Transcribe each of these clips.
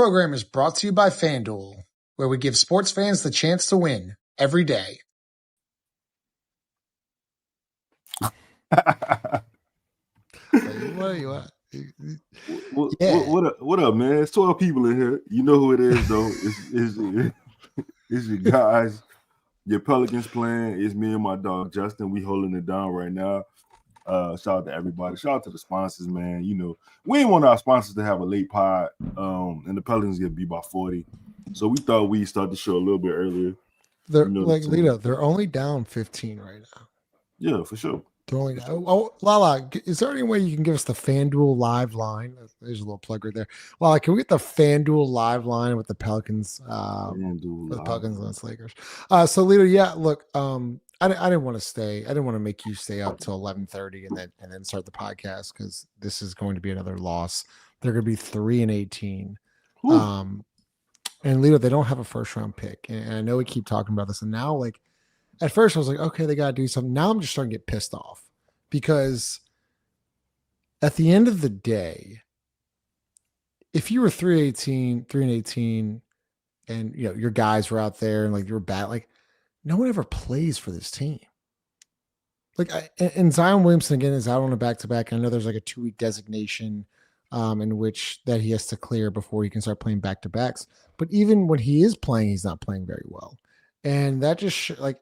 program is brought to you by FanDuel, where we give sports fans the chance to win every day. What up, man? It's 12 people in here. You know who it is, though. It's your guys, your Pelicans playing. It's me and my dog Justin. We holding it down right now. Shout out to everybody. Shout out to the sponsors, man. You know, we ain't want our sponsors to have a late pod. And the Pelicans get beat by 40. So we thought we'd start the show a little bit earlier. They're Lito, they're only down 15 right now. Yeah, for sure. They're only down. Oh, Lala, is there any way you can give us the FanDuel live line? There's a little plug right there. Lala, can we get the FanDuel live line with the Pelicans? With the Pelicans against Lakers. So Lito, yeah, look, I didn't want to stay. I didn't want to make you stay up till 11:30 and then start the podcast because this is going to be another loss. They're going to be 3-18. And Lito, they don't have a first round pick. And I know we keep talking about this. And now, like, at first I was like, okay, they got to do something. Now I'm just starting to get pissed off because at the end of the day, if you were 3-18, and you know your guys were out there and like you were bad, like no one ever plays for this team. Like, and Zion Williamson again is out on a back-to-back. I know there's like a 2-week designation in which that he has to clear before he can start playing back-to-backs. But even when he is playing, he's not playing very well. And that just like,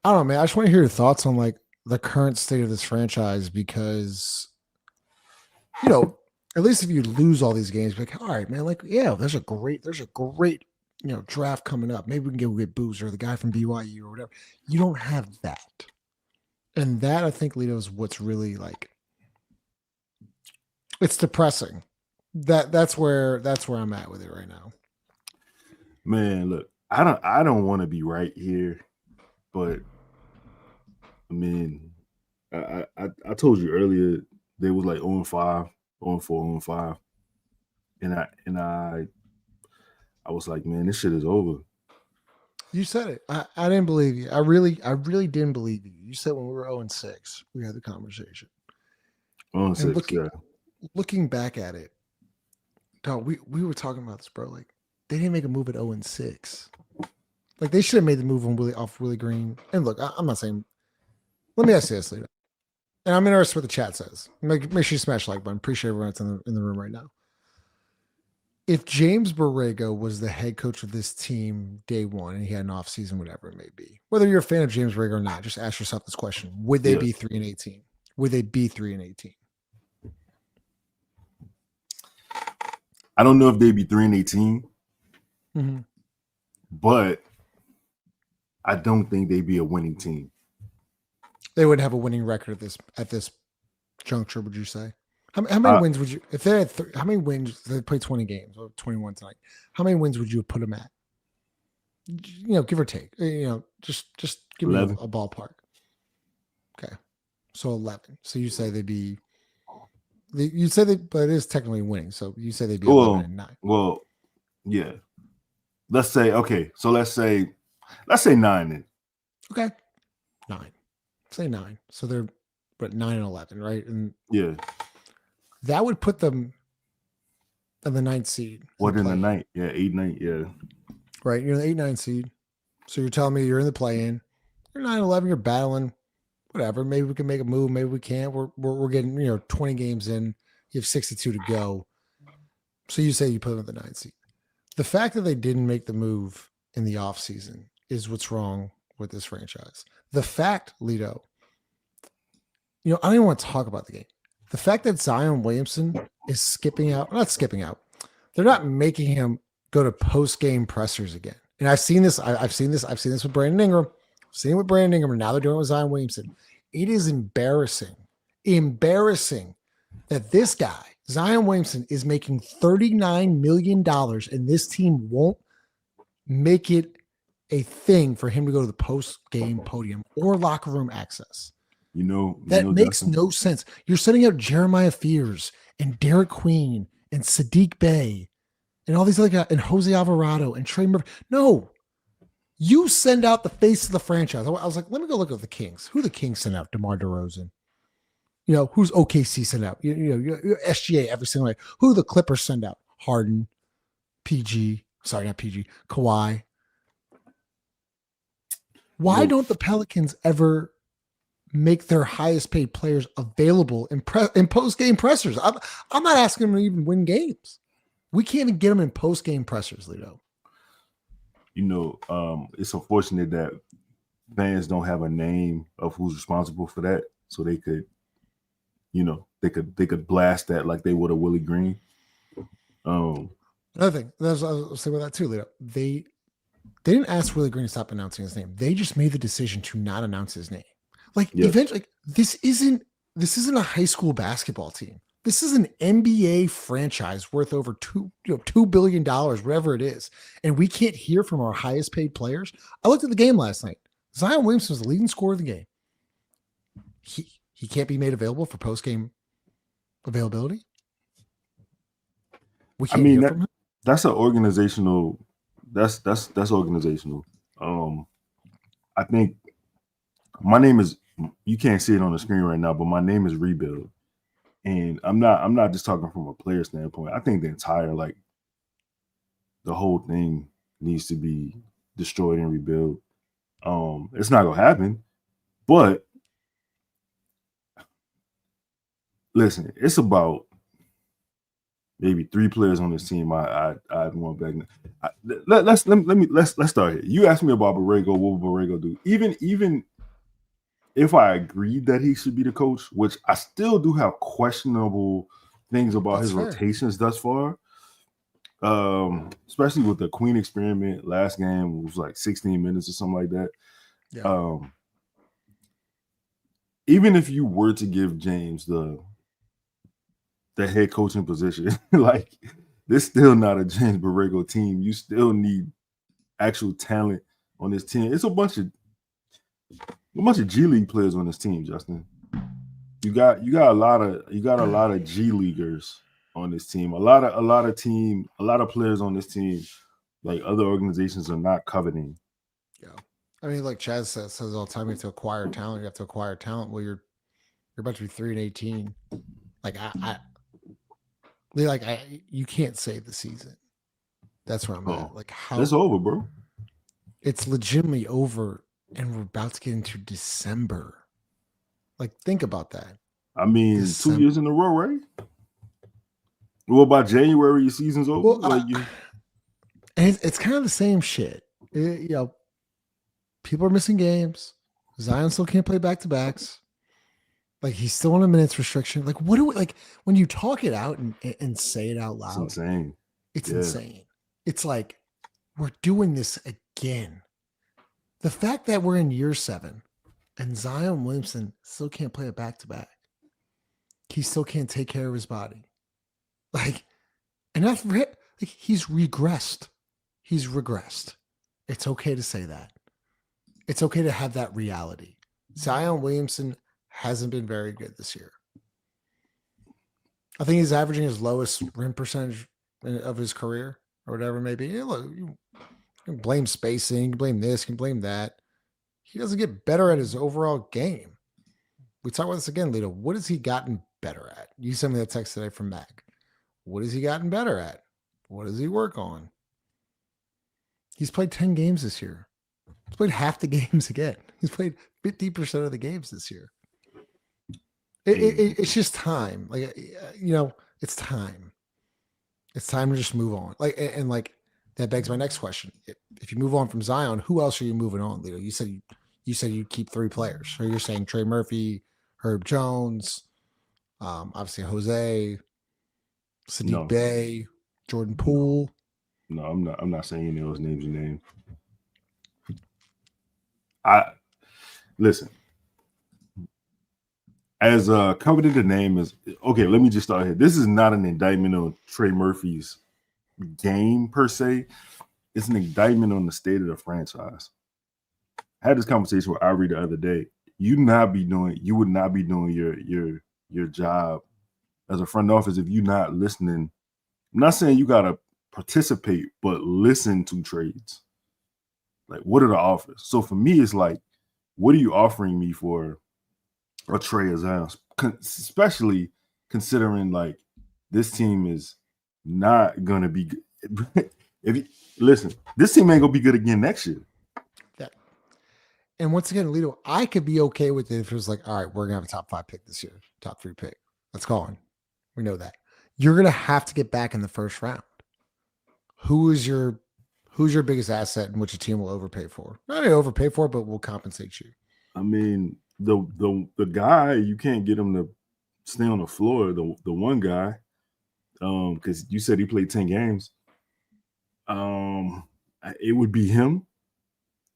I don't know, man. I just want to hear your thoughts on like the current state of this franchise because, you know, at least if you lose all these games, like, all right, man, like, yeah, there's a great, you know, draft coming up. Maybe we can get Boozer, the guy from BYU or whatever. You don't have that. And that, I think, Lito, is what's really like, it's depressing. That's where I'm at with it right now. Man, look, I don't want to be right here, but I mean, I told you earlier they was like 0-5, 0-4, 0-5, and I was like, man, this shit is over. You said it. I didn't believe you. I really didn't believe you. You said when we were 0-6, we had the conversation. 0-6, looking back at it, dog, we were talking about this, bro. Like, they didn't make a move at 0-6. Like, they should have made the move on Willie Green. And look, I'm not saying. Let me ask you this, Lito. And I'm interested what the chat says. Make sure you smash like button. Appreciate everyone that's in the room right now. If James Borrego was the head coach of this team day one and he had an offseason, whatever it may be, whether you're a fan of James Borrego or not, just ask yourself this question. Would they be 3-18? Would they be 3-18? I don't know if they'd be 3-18, but I don't think they'd be a winning team. They would have a winning record at this juncture, would you say? How many wins would you, if they had, how many wins, they played 20 games or 21 tonight, how many wins would you put them at? You know, give or take, you know, just give 11. Me a ballpark. Okay. So 11. So you say they'd be, you say but it is technically winning. So you say they'd be 11-9. Well, yeah. Let's say 9 then. Okay. 9. Say 9. So they're 9-11, right? And yeah. That would put them in the 9th seed. What in the 9th? Yeah, 8-9, yeah. Right, you're in the 8-9 seed. So you're telling me you're in the play-in. You're 9-11, you're battling. Whatever. Maybe we can make a move. Maybe we can't. We're getting 20 games in. You have 62 to go. So you say you put them in the 9th seed. The fact that they didn't make the move in the offseason is what's wrong with this franchise. The fact, Lito, I don't even want to talk about the game. The fact that Zion Williamson is not skipping out. They're not making him go to post-game pressers again. And I've seen this. I've seen this with Brandon Ingram. I've seen it with Brandon Ingram, and now they're doing it with Zion Williamson. It is embarrassing that this guy, Zion Williamson, is making $39 million, and this team won't make it a thing for him to go to the post-game podium or locker room access. That makes no sense. You're sending out Jeremiah Fears and Derek Queen and Sadiq Bey and all these other guys and Jose Alvarado and Trey Murphy. No, you send out the face of the franchise. I was like, let me go look at the Kings. Who the Kings sent out? DeMar DeRozan. Who's OKC sent out? SGA every single night. Who the Clippers send out? Harden. PG. Sorry, not PG. Kawhi. Why don't the Pelicans ever make their highest paid players available in post-game pressers? I'm not asking them to even win games. We can't even get them in post-game pressers, Lito. It's unfortunate that fans don't have a name of who's responsible for that, so they could, they could blast that like they would a Willie Green. Another thing, I was saying about that too, Lito. They didn't ask Willie Green to stop announcing his name. They just made the decision to not announce his name. Eventually, this isn't a high school basketball team. This is an NBA franchise worth over $2 billion, whatever it is. And we can't hear from our highest paid players. I looked at the game last night. Zion Williamson was the leading scorer of the game. He can't be made available for post-game availability. We can't hear from him. That's an organizational. That's organizational. I think my name is. You can't see it on the screen right now, but my name is Rebuild, and I'm not just talking from a player standpoint. I think the entire the whole thing needs to be destroyed and rebuilt. It's not gonna happen, but listen, it's about maybe 3 players on this team. I want back. Let's start here. You asked me about Borrego. What will Borrego do? Even if I agreed that he should be the coach, which I still do have questionable things about his rotations thus far. Especially with the Queen experiment last game, it was like 16 minutes or something like that. Yeah. Even if you were to give James the head coaching position, this still not a James Borrego team. You still need actual talent on this team. It's a bunch of G League players on this team, Justin. You got a lot of G Leaguers on this team. A lot of players on this team, like other organizations, are not coveting. Yeah, I mean, like Chaz says all the time, you have to acquire talent. You have to acquire talent. Well, you're about to be 3-18. You can't save the season. That's where I'm at. It's over, bro. It's legitimately over, and we're about to get into December. Think about that. I mean, December. 2 years in a row, right? What about January? Your season's over. Well, and it's kind of the same shit. People are missing games. Zion still can't play back-to-backs. He's still on a minutes restriction. What do we when you talk it out and say it out loud? It's insane. It's insane. It's we're doing this again. The fact that we're in year 7 and Zion Williamson still can't play a back-to-back. He still can't take care of his body. And that's he's regressed. He's regressed. It's okay to say that. It's okay to have that reality. Zion Williamson hasn't been very good this year. I think he's averaging his lowest rim percentage of his career or whatever it may be. You can blame spacing, you can blame this, you can blame that. He doesn't get better at his overall game. We talk about this again, Lito. What has he gotten better at? You sent me that text today from Mac. What has he gotten better at? What does he work on? He's played 10 games this year. He's played half the games again. He's played 50% of the games this year. It's just time. It's time. It's time to just move on. That begs my next question. If you move on from Zion, who else are you moving on, Lito? You said you keep 3 players. So you're saying Trey Murphy, Herb Jones, obviously Jose, Sadiq Bey, Jordan Poole. No, I'm not saying any of those names you named. Listen. As coveted the name is okay. Let me just start here. This is not an indictment on Trey Murphy's game per se. It's an indictment on the state of the franchise. I had this conversation with Ivory the other day. You would not be doing your job as a front office if you're not listening. I'm not saying you gotta participate, but listen to trades. What are the offers? So for me, it's what are you offering me for a Trey or Zion? Especially considering this team is not gonna be. if you, listen, this team ain't gonna be good again next year. That, and once again, Lito, I could be okay with it if it was like, all right, we're gonna have a top 5 pick this year, top 3 pick. Let's go on. We know that you're gonna have to get back in the first round. Who's your biggest asset and which a team will overpay for? Not only overpay for, but will compensate you. I mean, the guy, you can't get him to stay on the floor. The one guy, because you said he played 10 games. It would be him.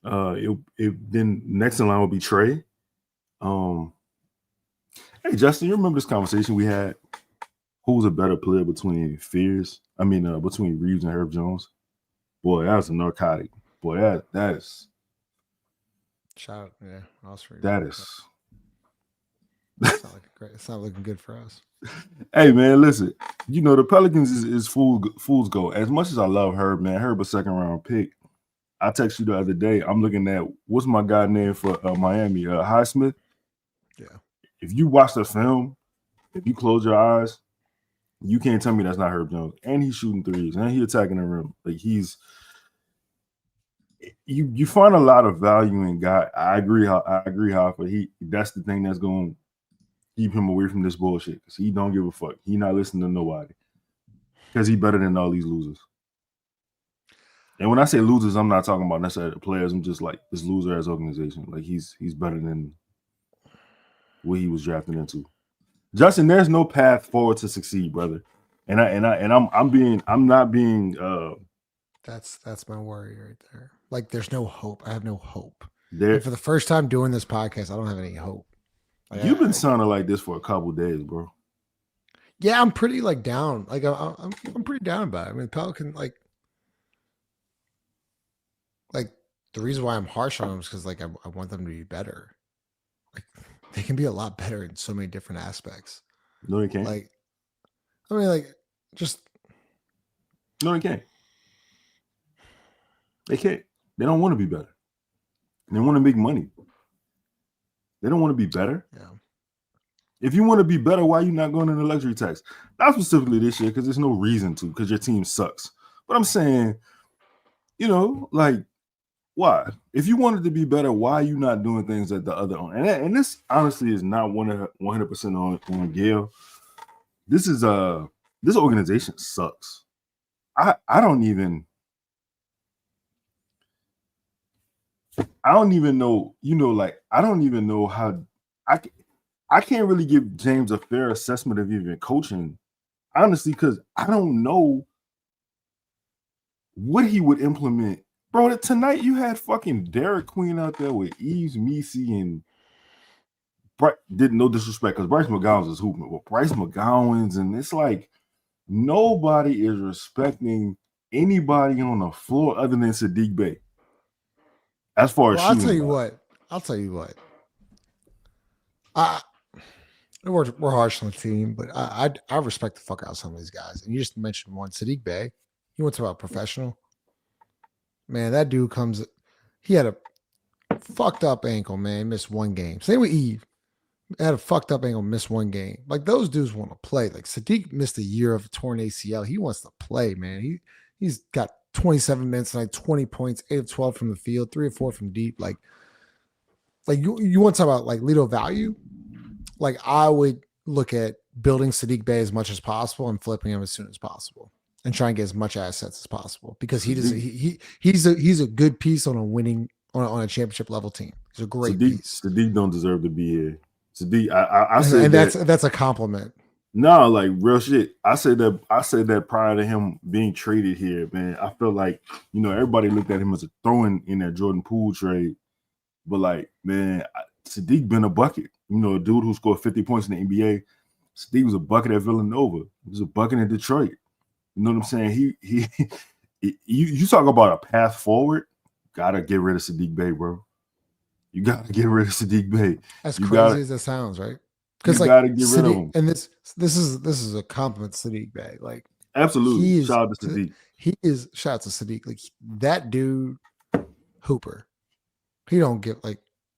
Then next in line would be Trey. Hey Justin, you remember this conversation we had? Who's a better player between between Reeves and Herb Jones? Boy, that was a narcotic. Boy, that is. Shout out, yeah, Osprey. That is. It's not looking great. It's not looking good for us. Hey man, listen. The Pelicans is fool's gold. As much as I love Herb, man, Herb a second round pick. I texted you the other day. I'm looking at what's my guy name for Miami, Highsmith. Yeah. If you watch the film, if you close your eyes, you can't tell me that's not Herb Jones. And he's shooting threes, and he's attacking the rim. Like you find a lot of value in guy. I agree, Hoffa. That's the thing that's going to keep him away from this bullshit because he don't give a fuck. He not listening to nobody because he better than all these losers. And when I say losers, I'm not talking about necessarily the players. I'm just like this loser as organization. Like he's better than what he was drafted into. Justin, there's no path forward to succeed, brother. I'm not being. That's my worry right there. Like, there's no hope. I have no hope. And for the first time doing this podcast, I don't have any hope. Like, you've been sounding like this for a couple of days, bro. Yeah, I'm pretty down. Like I'm pretty down about it. I mean, Pelican like the reason why I'm harsh on them is because I want them to be better. Like they can be a lot better in so many different aspects. No, they can't. No, they can't. They can't. They don't want to be better. They want to make money. They don't want to be better. Yeah. If you want to be better, why are you not going in the luxury tax? Not specifically this year, because there's no reason to, because your team sucks. But I'm saying, why? If you wanted to be better, why are you not doing things that the other own? And this honestly is not 100% on Gail. This organization sucks. I don't even know, I don't even know how I can't really give James a fair assessment of even coaching, honestly, because I don't know what he would implement. Bro, tonight you had fucking Derek Queen out there with Eves Misi and didn't no disrespect because Bryce McGowan's is hooping, but Bryce McGowan's, and it's like nobody is respecting anybody on the floor other than Sadiq Bey. As far as I'll tell you what. We're harsh on the team, but I respect the fuck out of some of these guys. And you just mentioned one, Sadiq Bey. He went to a professional. Man, that dude he had a fucked up ankle, man. Missed one game. Same with Eve. Had a fucked up ankle, missed one game. Like those dudes want to play. Like Sadiq missed a year of a torn ACL. He wants to play, man. He's got 27 minutes tonight, 20 points, 8 of 12 from the field, 3 or 4 from deep. Like you want to talk about Lito value? Like I would look at building Sadiq Bey as much as possible and flipping him as soon as possible and try and get as much assets as possible because he's a good piece on on a championship level team. He's a great piece. Sadiq don't deserve to be here. Sadiq, I said and that's a compliment. No, like real shit. I said that prior to him being traded here, man. I felt like, everybody looked at him as a throw-in in that Jordan Poole trade. But man, Sadiq been a bucket. A dude who scored 50 points in the NBA. Sadiq was a bucket at Villanova. He was a bucket in Detroit. You know what I'm saying? You talk about a path forward, gotta get rid of Sadiq Bey, bro. You gotta get rid of Sadiq Bey. As crazy as that sounds, right? Because gotta get rid of him. And this is a compliment to Sadiq Bey. Like absolutely. Shout out to Sadiq. Shout out to Sadiq. Like that dude, hooper. He don't get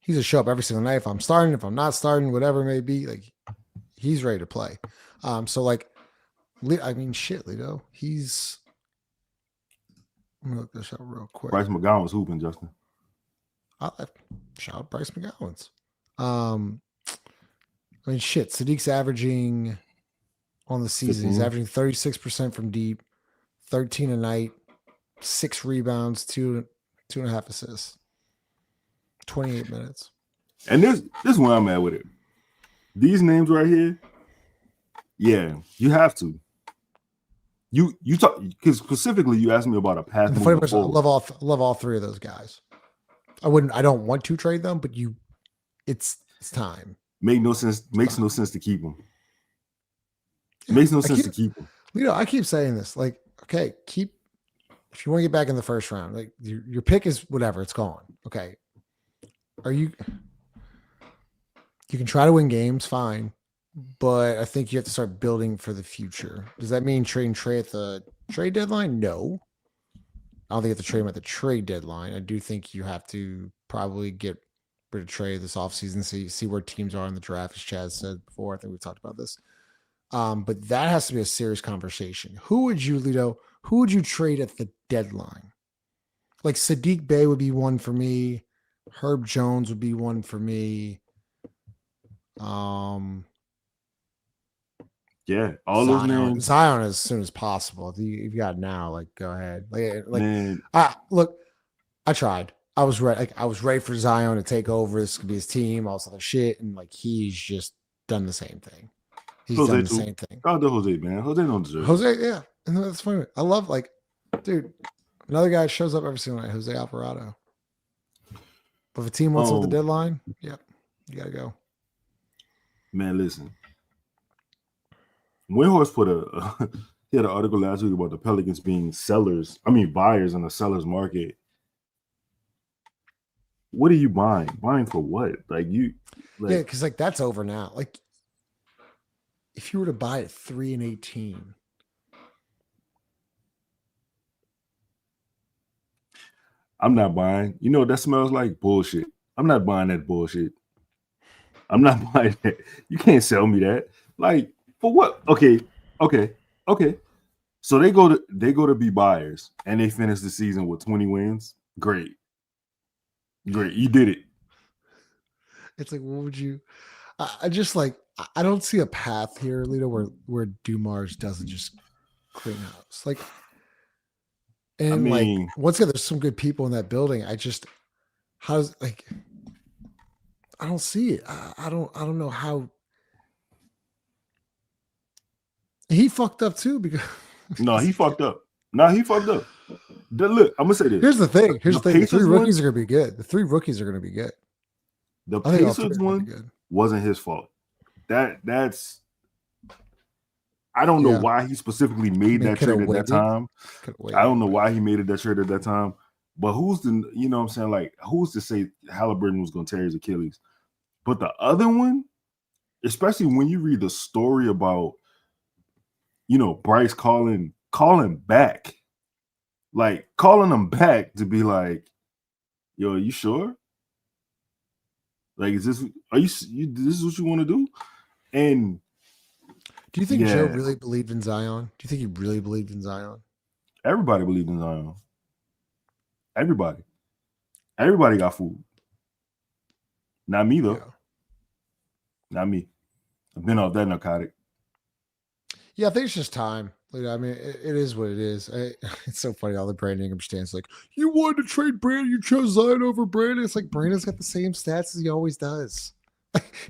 he's a show up every single night. If I'm starting, if I'm not starting, whatever it may be, he's ready to play. So I mean, shit, Lito. He's I'm gonna look this up real quick. Bryce McGowan's hooping, Justin. Shout out Bryce McGowan's. I mean, shit. Sadiq's averaging on the season. 15. He's averaging 36% from deep, 13 a night, 6 rebounds, 2.5 assists, 28 minutes. And this is where I'm at with it. These names right here, yeah, you have to. You talk because specifically you asked me about a path. I love all 3 of those guys. I don't want to trade them, but it's time. Makes no sense to keep them. Makes no sense to keep them. I keep saying this. Like, okay, if you want to get back in the first round, like your pick is whatever, it's gone. Okay. You can try to win games, fine. But I think you have to start building for the future. Does that mean trading Trey at the trade deadline? No. I don't think you have to trade him at the trade deadline. I do think you have to probably get rid of Trey this offseason, see where teams are in the draft, as Chaz said before. I think we talked about this. But that has to be a serious conversation. Who would you trade at the deadline? Like Sadiq Bey would be one for me. Herb Jones would be one for me. Yeah, all those names. Zion as soon as possible. If you've got it now, like go ahead. Man. Look, I tried. I was ready. I was ready for Zion to take over. This could be his team, all this other shit, and he's just done the same thing. He's done the same thing. Oh, the Jose, man. Jose don't deserve Jose, yeah. And that's funny. I love, dude, another guy shows up every single night, Jose Alvarado. But if a team wants at the deadline, yep, you got to go. Man, listen. Windhorse he had an article last week about the Pelicans being buyers in a seller's market. What are you buying? Buying for what? Yeah, because that's over now. If you were to buy at 3-18, I'm not buying. You know what that smells like? Bullshit. I'm not buying that bullshit. I'm not buying that. You can't sell me that. For what? Okay. So they go to be buyers and they finish the season with 20 wins. Great. You did it. It's what would you? I just I don't see a path here, Lito, where Dumars doesn't just clean house. Once again, there's some good people in that building. I don't see it. I don't know how. He fucked up too because he fucked up. Look, I'm gonna say this. Here's the thing. The 3 rookies are gonna be good. The Pacers one wasn't his fault. That's I don't know why he specifically made that trade at that time. I don't know why he made that trade at that time. But who's to say Halliburton was going to tear his Achilles? But the other one, especially when you read the story about, Bryce calling back, calling him back to be yo, are you sure? Is this this is what you want to do? And do you think Joe really believed in Zion? Do you think he really believed in Zion? Everybody believed in Zion. Everybody got food. Not me though. Yeah. Not me. I've been off that narcotic. Yeah, I think it's just time. I mean, it is what it is. It's so funny. All the Brandon Ingram stands you wanted to trade Brandon, you chose Zion over Brandon. It's Brandon's got the same stats as he always does.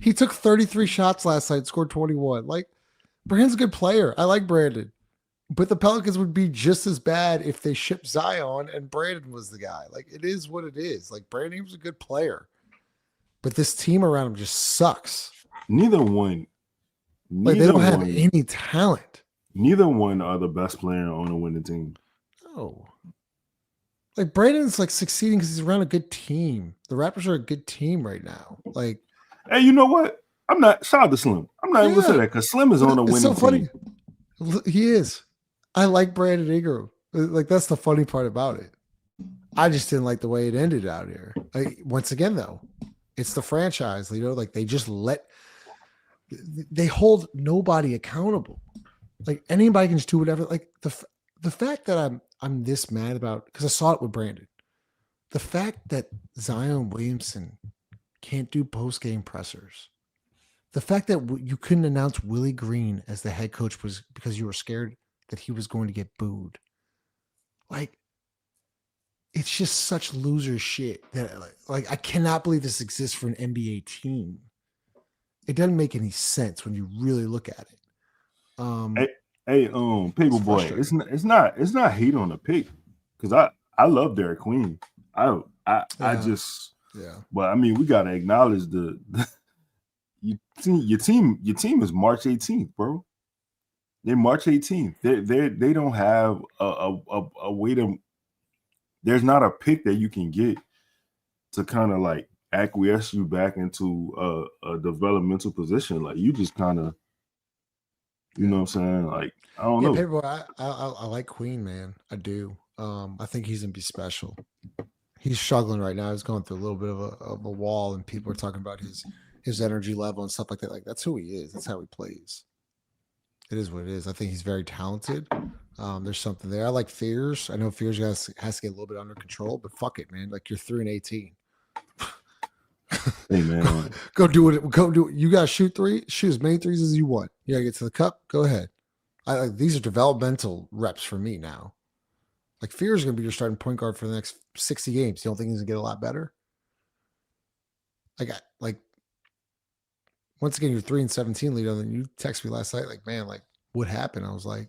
He took 33 shots last night, scored 21. Brandon's a good player. I like Brandon. But the Pelicans would be just as bad if they shipped Zion and Brandon was the guy. It is what it is. Brandon was a good player. But this team around him just sucks. Neither one. They don't have any talent. Neither one are the best player on a winning team. No. Brandon's succeeding because he's around a good team. The Raptors are a good team right now. Hey, you know what? I'm not shout out to Slim. I'm not even gonna say that because Slim is on a winning team. Funny. He is. I like Brandon Ingram. That's the funny part about it. I just didn't like the way it ended out here. Once again, though, it's the franchise. They just they hold nobody accountable. Anybody can just do whatever. The fact that I'm this mad about, because I saw it with Brandon. The fact that Zion Williamson can't do post-game pressers. The fact that you couldn't announce Willie Green as the head coach was because you were scared that he was going to get booed. Like, it's just such loser shit that like I cannot believe this exists for an NBA team. It doesn't make any sense when you really look at it. Paperboy, it's not hate on the pick, because I love Derek Queen. I just but I mean, we gotta acknowledge your team is March 18th, bro. They're March 18th. They don't have a way to. There's not a pick that you can get to kind of like acquiesce you back into a developmental position. Like, you just kind of, you know what I'm saying? Like, I don't know. Paperboy, I like Queen, man. I do. I think he's gonna be special. He's struggling right now. He's going through a little bit of a wall, and people are talking about his energy level and stuff like that. Like, that's who he is. That's how he plays. It is what it is. I think he's very talented. There's something there. I like Fears. I know Fears has to get a little bit under control, but fuck it, man. Like, you're 3-18. Hey, man, go do it. Go do it. You gotta shoot as many threes as you want. You gotta get to the cup. Go ahead. These are developmental reps for me now. Like, Fears is gonna be your starting point guard for the next 60 games. You don't think he's gonna get a lot better? Like once again, you're 3-17 lead. And then you text me last night, like, man, like, what happened? I was like,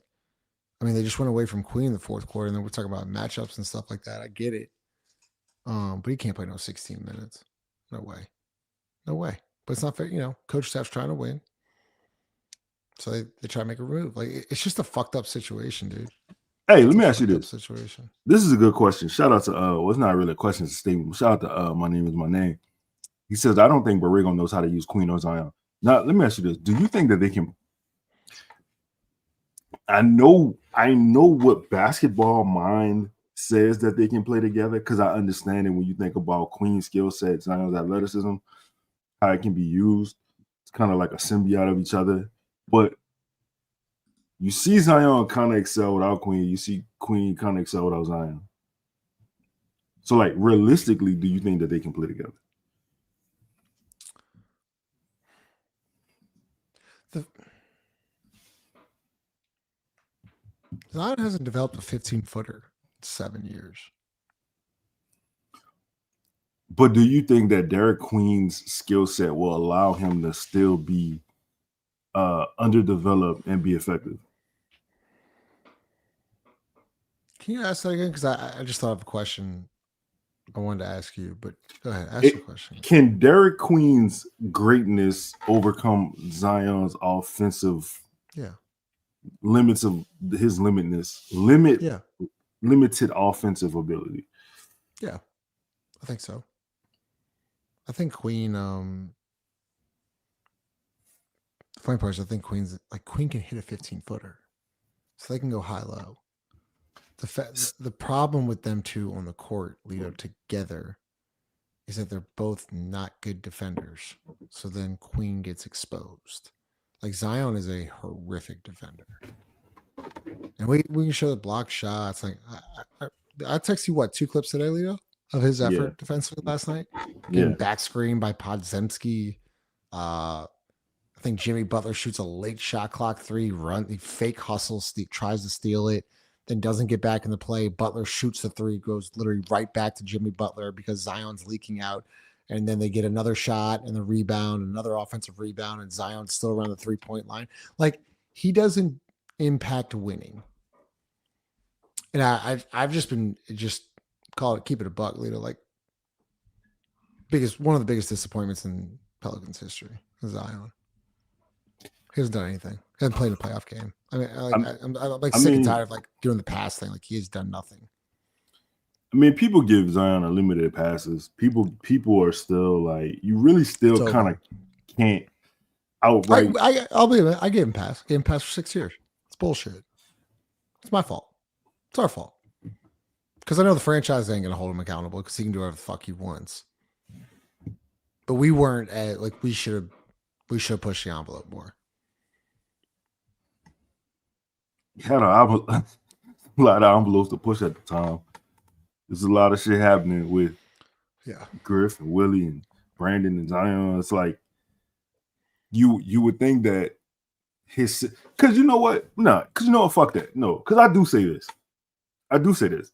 I mean, they just went away from Queen in the fourth quarter, and then we're talking about matchups and stuff like that. I get it. But he can't play no 16 minutes. No way. But it's not fair. You know, coach staff's trying to win. So they try to make a move. Like, it's just a fucked up situation, dude. Hey, let me ask you this. Situation. This is a good question. Shout out to well, it's not really a question, it's a statement. Shout out to my name is my name. He says, I don't think Borrego knows how to use Queen or Zion. Now, let me ask you this. Do you think that they can? I know what basketball mind says that they can play together, because I understand it when you think about Queen's skill set, Zion's athleticism, how it can be used. It's kind of like a symbiote of each other. But you see Zion kind of excel without Queen. You see Queen kind of excel without Zion. So, like, realistically, do you think that they can play together? Zion hasn't developed a 15-footer in 7 years. But do you think that Derek Queen's skill set will allow him to still be underdeveloped and be effective? Can you ask that again? Because I just thought of a question I wanted to ask you, but go ahead, ask your question. Can Derek Queen's greatness overcome Zion's offensive limits of his limited offensive ability? Yeah, I think so. I think Queen, the funny part is I think Queen can hit a 15-footer. So they can go high-low. The problem with them two on the court, Lito, together, is that they're both not good defenders. So then Queen gets exposed. Like, Zion is a horrific defender. And we can show the block shots. Like, I text you, 2 clips today, Lito, of his effort defensively last night? Getting back screened by Podzemski. I think Jimmy Butler shoots a late shot clock 3, he fake hustles, tries to steal it, then doesn't get back in the play. Butler shoots the 3, goes literally right back to Jimmy Butler because Zion's leaking out. And then they get another shot and the rebound, another offensive rebound, and Zion's still around the 3-point line. Like, he doesn't impact winning. And I've just been keep it a buck, Lito. Like, one of the biggest disappointments in Pelicans history is Zion. He hasn't done anything. He hasn't played a playoff game. I mean, I'm sick and tired of like doing the pass thing. Like, he has done nothing. I mean, people give Zion unlimited passes. People are still like, you really still kind of can't outright. I gave him pass. Gave him pass for 6 years. It's bullshit. It's my fault. It's our fault. Because I know the franchise ain't gonna hold him accountable because he can do whatever the fuck he wants. But we weren't we should have pushed the envelope more. a lot of envelopes to push at the time. There's a lot of shit happening with Griff and Willie and Brandon and Zion. It's like you would think that because you know what? No, because you know what? Fuck that. No, because I do say this.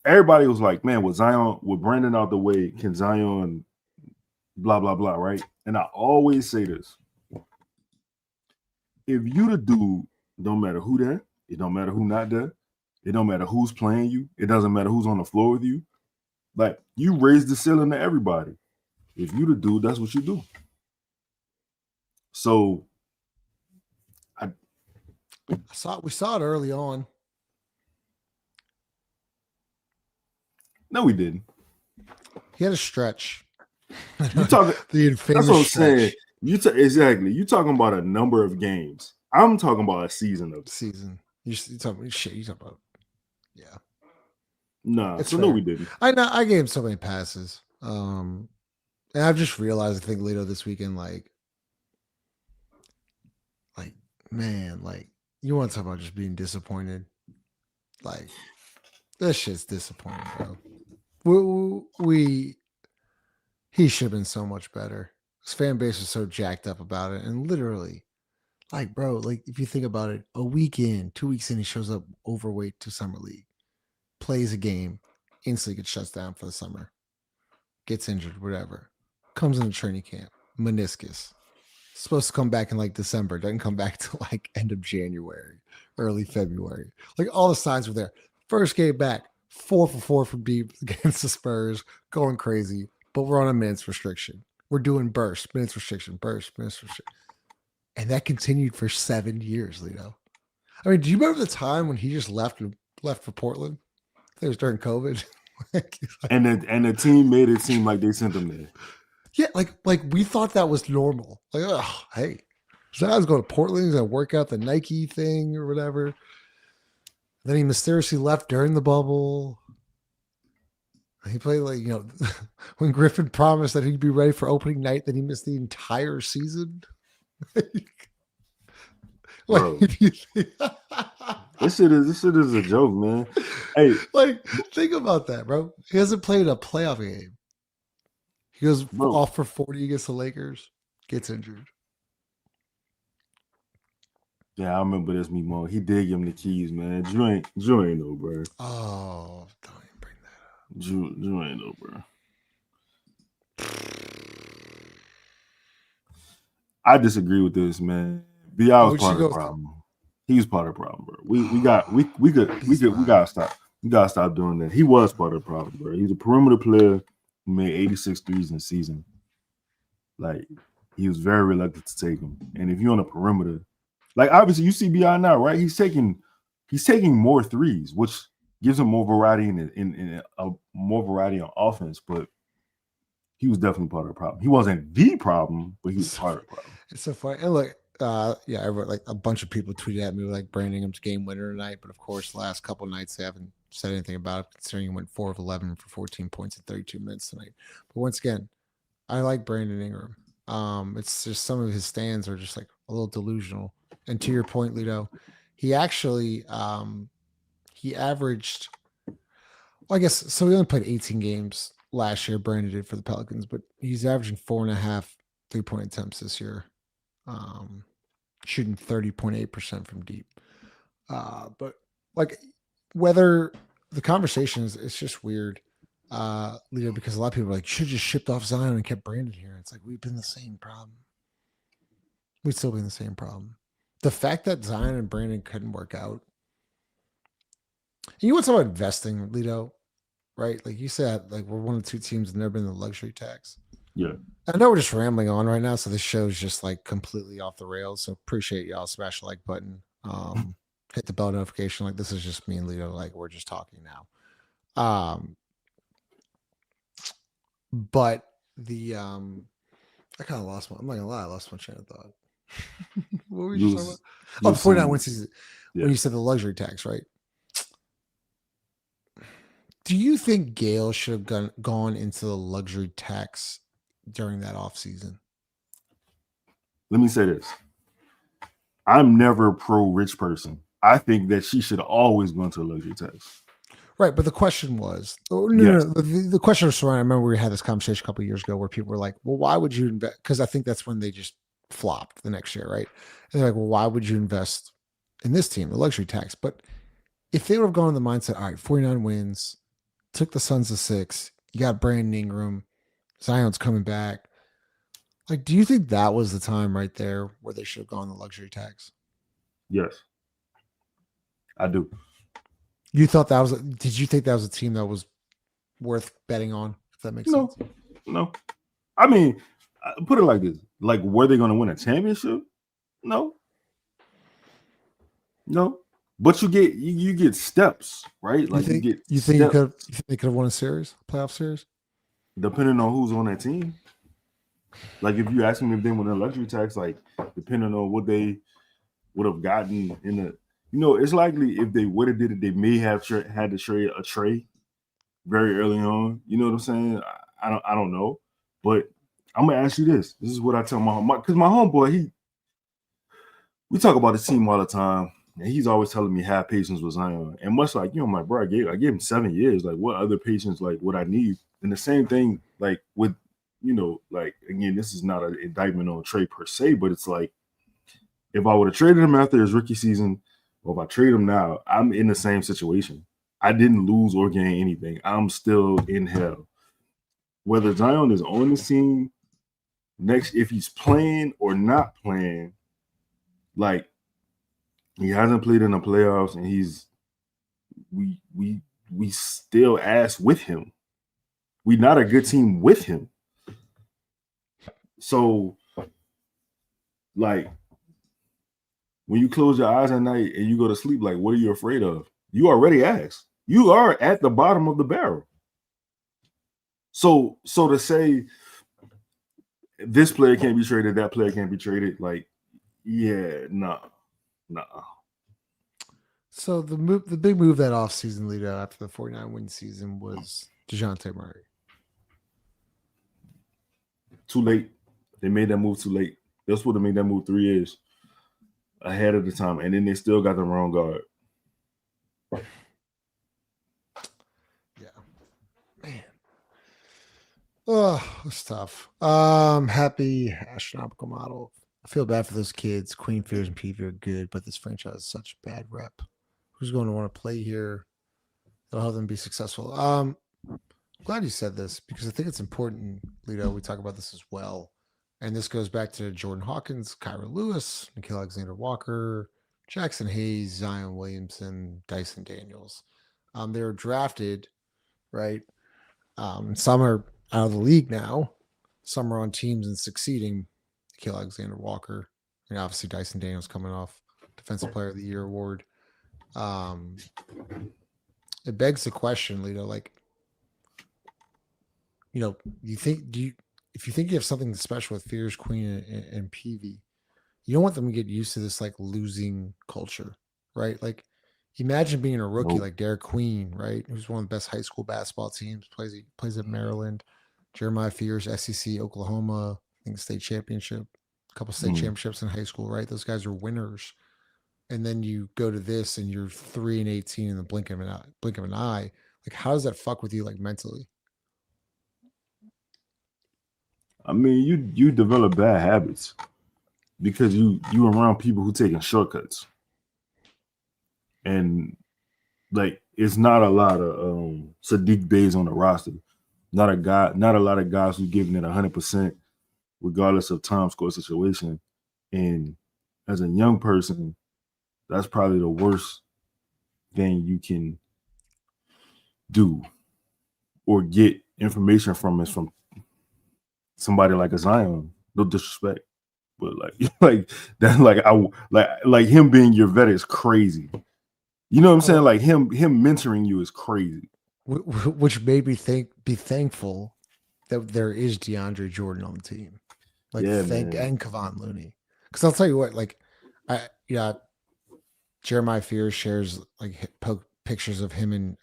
Everybody was like, man, with Brandon out the way, can Zion blah, blah, blah, right? And I always say this. If you the dude, don't matter who there, it don't matter who not there, it don't matter who's playing you, it doesn't matter who's on the floor with you. Like, you raise the ceiling to everybody. If you the dude, that's what you do. So we saw it early on. No, we didn't. He had a stretch. You talking the infamous that's what I'm stretch. saying. Exactly. You talking about a number of games. I'm talking about a season. You talking shit. You talking about Nah. It's so fair. No, we didn't. I gave him so many passes. And I've just realized, I think Lito this weekend, like man, like you want to talk about just being disappointed. Like this shit's disappointing, bro. He should have been so much better. His fan base was so jacked up about it. And literally, like, bro, like if you think about it, a week in, 2 weeks in, he shows up overweight to summer league, plays a game, instantly gets shut down for the summer, gets injured, whatever, comes into training camp, meniscus, supposed to come back in like December, doesn't come back till like end of January, early February. Like all the signs were there. First game back, 4 for 4 from deep against the Spurs, going crazy. But we're on a minutes restriction. We're doing minutes restriction. And that continued for 7 years, Lito. I mean, do you remember the time when he just left for Portland? It was during COVID. and the team made it seem like they sent him there. Yeah, like we thought that was normal. Like, oh, hey, Zion's going to Portland. He's going to work out the Nike thing or whatever. Then he mysteriously left during the bubble. He played when Griffin promised that he'd be ready for opening night, then he missed the entire season. Bro, this shit is a joke, man. Hey, think about that, bro. He hasn't played a playoff game. He goes off for 40 against the Lakers, gets injured. Yeah, I remember this, Mimo. He did give him the keys, man. Drew ain't no, bro. Oh, don't even bring that up. Drew ain't no, bro. I disagree with this, man. B.I. was part of the problem. He was part of the problem, bro. We gotta stop. We gotta stop doing that. He was part of the problem, bro. He's a perimeter player who made 86 threes in the season. Like, he was very reluctant to take them. And if you're on a perimeter, like obviously you see B.I. now, right? He's taking more threes, which gives him more variety in more variety on offense. But he was definitely part of the problem. He wasn't the problem, but he was part of the problem. It's so funny. And look, I wrote like a bunch of people tweeted at me like Brandon Ingram's game winner tonight, but of course, the last couple of nights they haven't said anything about it, considering he went 4 of 11 for 14 points in 32 minutes tonight. But once again, I like Brandon Ingram. It's just some of his stands are just like a little delusional. And to your point, Lito, he actually he averaged, well, I guess so. He only played 18 games last year. Brandon did for the Pelicans, but he's averaging 4.5 3-point attempts this year. Shooting 30.8% from deep. But like whether the conversation is, it's just weird, Lito, because a lot of people are like, should have just shipped off Zion and kept Brandon here. It's like, we've been the same problem. We'd still be in the same problem. The fact that Zion and Brandon couldn't work out. And you want to talk about investing, Lito, right? Like you said, like we're one of the 2 teams that never been in the luxury tax. Yeah. I know we're just rambling on right now, so this show's just like completely off the rails. So appreciate y'all. Smash the like button. Hit the bell notification. Like this is just me and Lito. Like we're just talking now. But the I kind of lost my. I'm not gonna lie, I lost my train of thought. What were you talking about? Oh, the 49 win season. When you said the luxury tax, right? Do you think Gale should have gone into the luxury tax during that offseason? Let me say this. I'm never pro rich person. I think that she should have always gone to a luxury tax. Right, but the question was, Yes. the question was surrounding. I remember we had this conversation a couple of years ago where people were like, "Well, why would you invest?" Because I think that's when they just flopped the next year, right? And they're like, "Well, why would you invest in this team, the luxury tax?" But if they would have gone in the mindset, all right, 49 wins, took the Suns to 6, you got Brandon Ingram, Zion's coming back. Like, do you think that was the time right there where they should have gone the luxury tax? Yes, I do. You thought that was? Did you think that was a team that was worth betting on? If that makes sense. No. I mean, put it like this: like, were they going to win a championship? No. But you get steps, right? Like you think they could have won a series, a playoff series, depending on who's on that team. Like if you ask them if they won a luxury tax, like depending on what they would have gotten in the, it's likely if they would have did it, they may have had to trade a Trey very early on. You know what I'm saying? I don't know, but I'm gonna ask you this. This is what I tell my homeboy. We talk about the team all the time, and he's always telling me have patience with Zion. And much like my bro, I gave him 7 years. Like what other patience like would I need? And the same thing like with like again, this is not an indictment on Trey per se, but it's like if I would have traded him after his rookie season, or if I trade him now, I'm in the same situation. I didn't lose or gain anything. I'm still in hell. Whether Zion is on the team next, if he's playing or not playing, like he hasn't played in the playoffs, and we still ass with him. We're not a good team with him. So, like, when you close your eyes at night and you go to sleep, like, what are you afraid of? You already asked. You are at the bottom of the barrel. So to say this player can't be traded, that player can't be traded, like, yeah, nah. So the big move that offseason lead out after the 49 win season was DeJounte Murray. Too late. They made that move too late. They're supposed to make that move 3 years ahead of the time, and then they still got the wrong guard. Yeah, man. Oh, it's tough. Happy astronomical model. I feel bad for those kids. Queen Fears and PV are good, but this franchise is such a bad rep. Who's going to want to play here? That'll help them be successful. I'm glad you said this because I think it's important, Lito. We talk about this as well. And this goes back to Jordan Hawkins, Kyra Lewis, Nikhil Alexander-Walker, Jackson Hayes, Zion Williamson, Dyson Daniels. They were drafted, right? Some are out of the league now. Some are on teams and succeeding. Nikhil Alexander-Walker, and obviously Dyson Daniels coming off Defensive Player of the Year award. It begs the question, Lito, like, if you think you have something special with Fears, Queen, and PV, you don't want them to get used to this like losing culture, right? Like, imagine being a rookie like Derek Queen, right? Who's one of the best high school basketball teams, plays at Maryland. Jeremiah Fears, SEC, Oklahoma, I think state championship, a couple state championships in high school, right? Those guys are winners. And then you go to this and you're 3-18 in the blink of an eye. Like, how does that fuck with you, like mentally? I mean, you develop bad habits because you around people who taking shortcuts, and like it's not a lot of Sadiq Bays on the roster. Not a lot of guys who giving it 100% regardless of time, score, situation. And as a young person, that's probably the worst thing you can do or get information from is from somebody like a Zion. No disrespect, but like that, like him being your vet is crazy. You know what I'm saying? Like him mentoring you is crazy. Which made me be thankful that there is DeAndre Jordan on the team. Like, and Kevon Looney. Because I'll tell you what, like, Jeremiah Fears shares like pictures of him and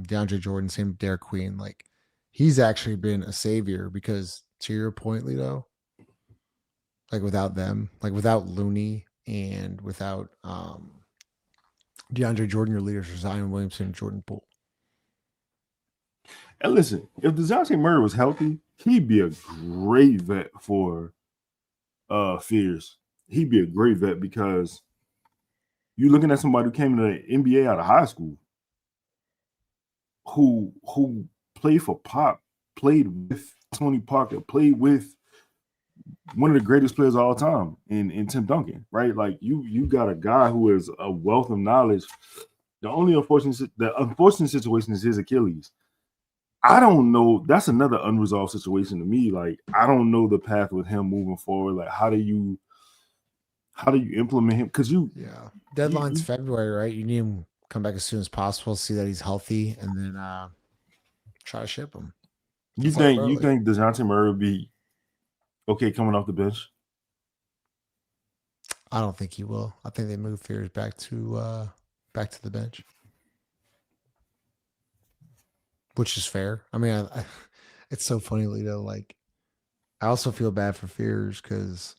DeAndre Jordan, same with Derek Queen. Like, he's actually been a savior because, to your point, Lito, like without them, like without Looney and without DeAndre Jordan, your leaders are Zion Williamson and Jordan Poole. And listen, if DeJounte Murray was healthy, he'd be a great vet for Fears. He'd be a great vet because you're looking at somebody who came to the NBA out of high school, who played for Pop, played with Tony Parker, played with one of the greatest players of all time in Tim Duncan, right? Like you got a guy who is a wealth of knowledge. The unfortunate situation is his Achilles. I don't know. That's another unresolved situation to me. Like, I don't know the path with him moving forward. Like, how do you implement him? Because deadline's February, right? You need him to come back as soon as possible, see that he's healthy, and then try to ship him. You think DeJounte Murray would be okay coming off the bench? I don't think he will. I think they move Fears back to the bench, which is fair. I mean, it's so funny, Lito. Like, I also feel bad for Fears because,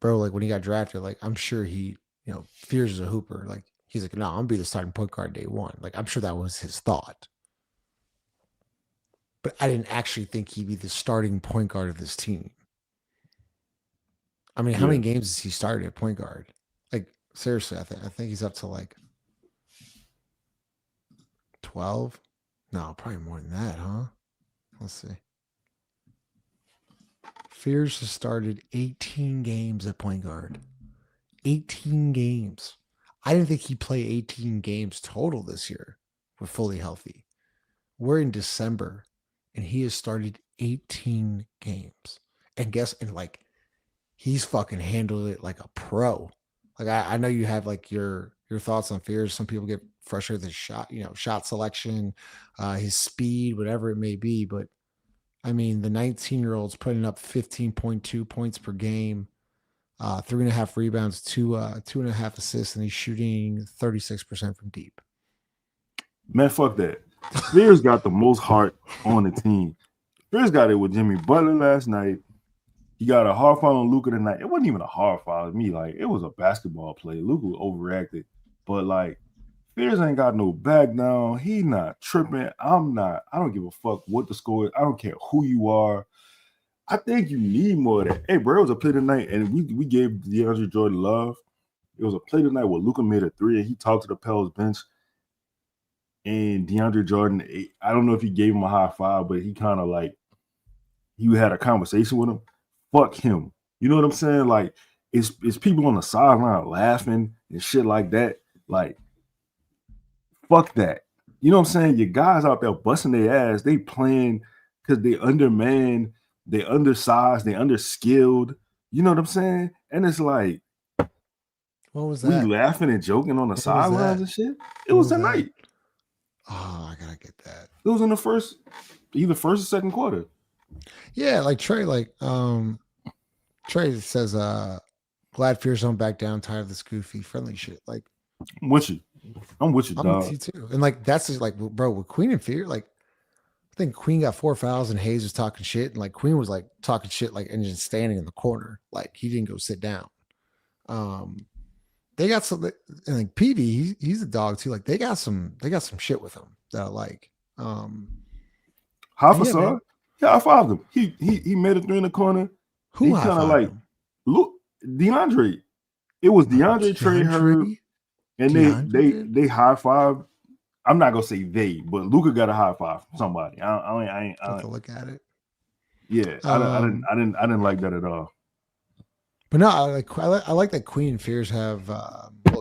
bro, like when he got drafted, like I'm sure Fears is a hooper. Like he's like, no, I'm gonna be the starting point guard day one. Like I'm sure that was his thought. But I didn't actually think he'd be the starting point guard of this team. I mean, how many games has he started at point guard? Like seriously, I think he's up to like 12. No, probably more than that, huh? Let's see. Fears has started 18 games at point guard. 18 games. I didn't think he'd play 18 games total this year. We're fully healthy. We're in December, and he has started 18 games. And he's fucking handled it like a pro. Like I know you have like your thoughts on Fears. Some people get frustrated with his shot selection, his speed, whatever it may be. But I mean, the 19-year-old's putting up 15.2 points per game, 3.5 rebounds, 2.5 assists, and he's shooting 36% from deep. Man, fuck that. Fears got the most heart on the team. Fears got it with Jimmy Butler last night. He got a hard foul on Luka tonight. It wasn't even a hard foul to me. Like, it was a basketball play. Luka overreacted. But, like, Fears ain't got no back down. He not tripping. I'm not. I don't give a fuck what the score is. I don't care who you are. I think you need more of that. Hey, bro, it was a play tonight, and we gave DeAndre Jordan love. It was a play tonight where Luka made a three, and he talked to the Pels bench. And DeAndre Jordan, I don't know if he gave him a high five, but he kind of like, you had a conversation with him. Fuck him. You know what I'm saying? Like, it's people on the sideline laughing and shit like that. Like, fuck that. You know what I'm saying? Your guys out there busting their ass. They playing because they undermanned, they undersized, they underskilled. You know what I'm saying? And it's like, what was that? We laughing and joking on the sidelines and shit. It was tonight. Oh, I gotta get that. It was in the either first or second quarter. Yeah, like Trey, Trey says, glad Fears don't back down, tired of this goofy friendly shit. Like, I'm with you, I'm dog. with you too. And like that's just like, bro, with Queen and Fear, like I think Queen got 4 fouls and Hayes was talking shit, and like Queen was like talking shit, like and just standing in the corner, like he didn't go sit down. They got some, and like PV, he's a dog too. Like they got some shit with him that I like. Hafizah, yeah, I fouled him. He made a three in the corner. Who kind of like him? Look, DeAndre. It was DeAndre, Trey, Herb, and they high five. I'm not gonna say they, but Luka got a high five from somebody. I ain't have to look at it. Yeah, I didn't like that at all. But no, I like that Queen and Fears have.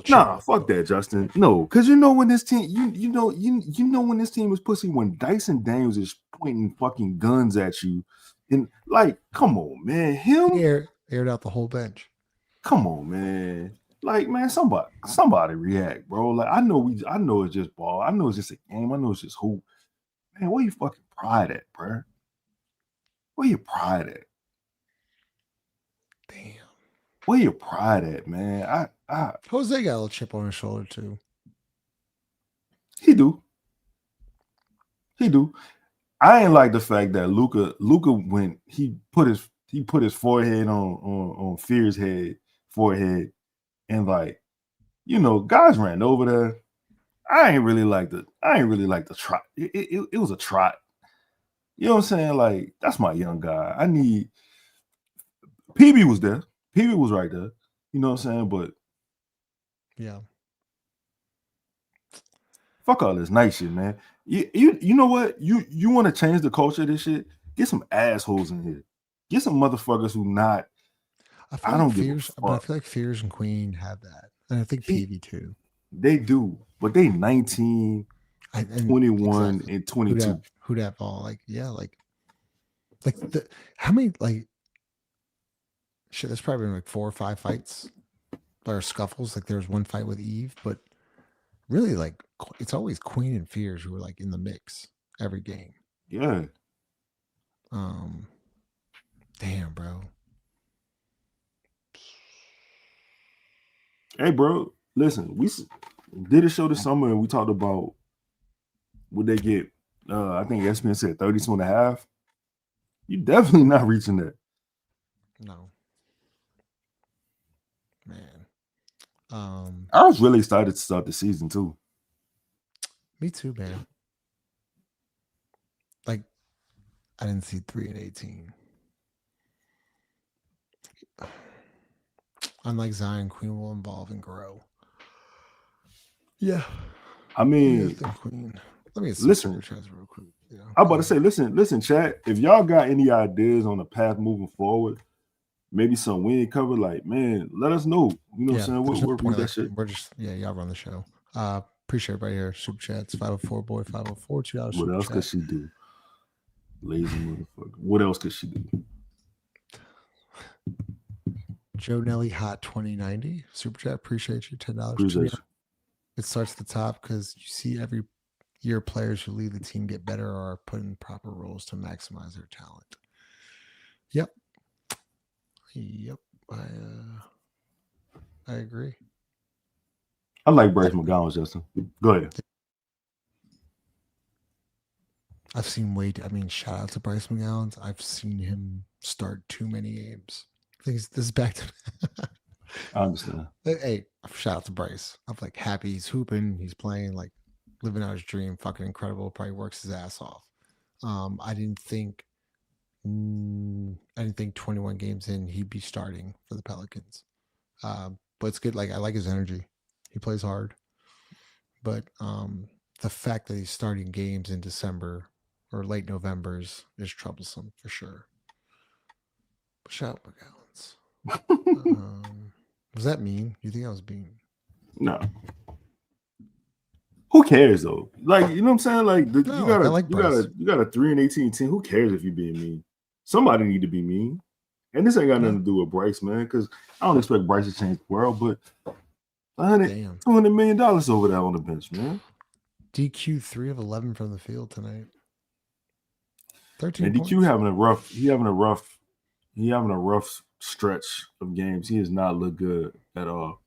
Nah, fuck that, Justin. No, because you know when this team, you know when this team is pussy, when Dyson Daniels is pointing fucking guns at you, and like, come on, man, him aired out the whole bench. Come on, man. Like, man, somebody react, bro. Like, I know it's just ball. I know it's just a game. I know it's just hoop. Man, where you fucking pride at, bro? Where your pride at? Damn. Where your pride at, man? Jose got a little chip on his shoulder too. He do. I ain't like the fact that Luka went. He put his forehead on Fear's forehead, and like guys ran over there. I ain't really like the trot. It was a trot. You know what I'm saying? Like, that's my young guy. I need PB was there. PB was right there. You know what I'm saying? But yeah. Fuck all this nice shit, man. You know what? You want to change the culture of this shit? Get some assholes in here. Get some motherfuckers who not. I don't give a fuck. But I feel like Fears and Queen have that. And I think PV too. They do, but they 19, 21, exactly. And 22. Who that ball? Like, yeah, like how many, like, shit, there's probably been like 4 or 5 fights or scuffles. Like, there was one fight with Eve, but really, like, it's always Queen and Fears who are like in the mix every game. Yeah. Damn, bro. Hey, bro, listen, we did a show this summer and we talked about what they get. I think ESPN said 32.5. You definitely not reaching that. No. Man. I was really excited to start the season too. Me too, man. Like, I didn't see 3-18. Unlike Zion, Queen will evolve and grow. Yeah. I mean, Queen. Let me listen real quick. I'm about to say, listen, chat. If y'all got any ideas on the path moving forward, maybe some win cover, like, man, let us know. You know what I'm saying? We'll read that shit. We're just, y'all run the show. Appreciate everybody here. Super chats, 504 boy, 504, $2. What else could she do? Lazy motherfucker. What else could she do? Joe Nelly Hot 2090 super chat. Appreciate you. $10. Appreciate you. It starts at the top because you see every year players who lead the team get better or are put in proper roles to maximize their talent. Yep. I agree. I like Bryce McGowan, Justin. Go ahead. I've seen shout out to Bryce McGowan. I've seen him start too many games. I think this is back to. I understand. Hey, shout out to Bryce. I'm like happy he's hooping. He's playing, like, living out his dream. Fucking incredible. Probably works his ass off. I didn't think 21 games in he'd be starting for the Pelicans. But it's good. Like, I like his energy. He plays hard. But the fact that he's starting games in December or late November is troublesome for sure. But shout out McGowan's. Was that mean? You think I was being? No. Who cares though? Like, you know what I'm saying? Like, you got a 3-18 team. Who cares if you're being mean? Somebody need to be mean. And this ain't got nothing to do with Bryce, man, because I don't expect Bryce to change the world, but $200 million over there on the bench, man. DQ 3 of 11 from the field tonight. 13 and DQ having a rough stretch of games. He has not looked good at all.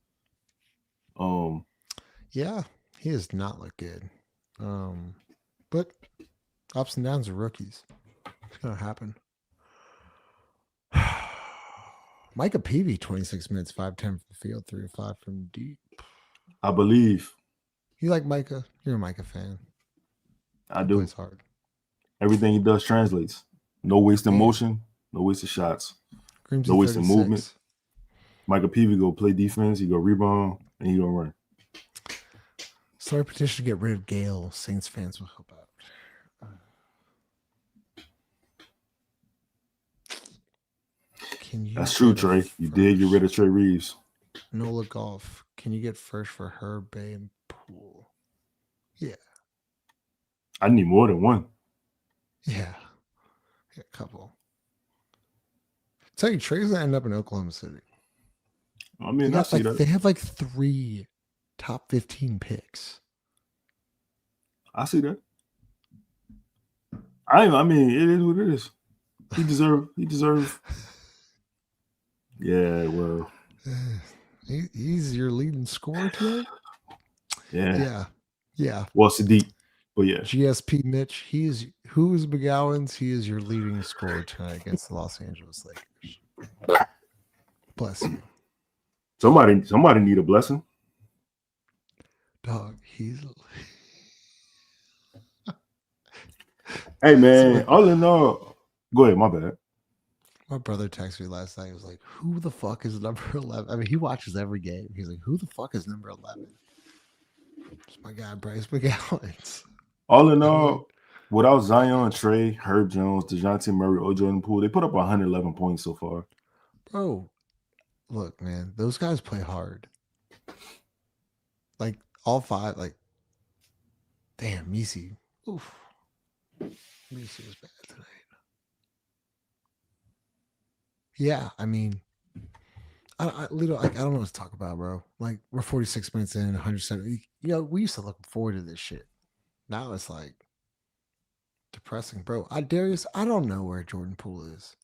Yeah, he has not looked good. But ups and downs are rookies. It's gonna happen. Micah Peavy, 26 minutes, 5-10 from the field, 3 of 5 from deep. I believe. You like Micah? You're a Micah fan. I do. Plays hard. Everything he does translates. No wasting motion, no wasted shots. Grimsy, no wasting movement. Micah Peavy go play defense, he go rebound, and he gonna run. Start a petition to get rid of Gale. Saints fans will help out. That's true, Trey. You did get rid of Trey Reeves. Nola Golf. Can you get first for Herb, Bay, and Poole? Yeah. I need more than one. Yeah. A couple. Tell you, Trey's gonna end up in Oklahoma City. I mean, they have like 3 top 15 picks. I see that. I mean, it is what it is. He deserves. Yeah, well. He's your leading scorer today? Yeah. Yeah. Well, Sadiq. But yeah. GSP Mitch, who is McGowan's? He is your leading scorer tonight against the Los Angeles Lakers. Bless you. Somebody need a blessing. Dog, he's. Hey man, all in all, go ahead. My bad. My brother texted me last night. He was like, "Who the fuck is number 11?" I mean, he watches every game. He's like, "Who the fuck is number 11?" It's my guy Bryce McGowan. All in all, without Zion, Trey, Herb Jones, DeJounte Murray, or Jordan Poole, they put up 111 points so far. Bro, look, man, those guys play hard. Like all five, like, damn, Misi. Oof. Misi was bad tonight. Yeah, I mean, I don't know what to talk about, bro. Like, we're 46 minutes in, 170. We used to look forward to this shit. Now it's like depressing, bro. Darius, I don't know where Jordan Poole is.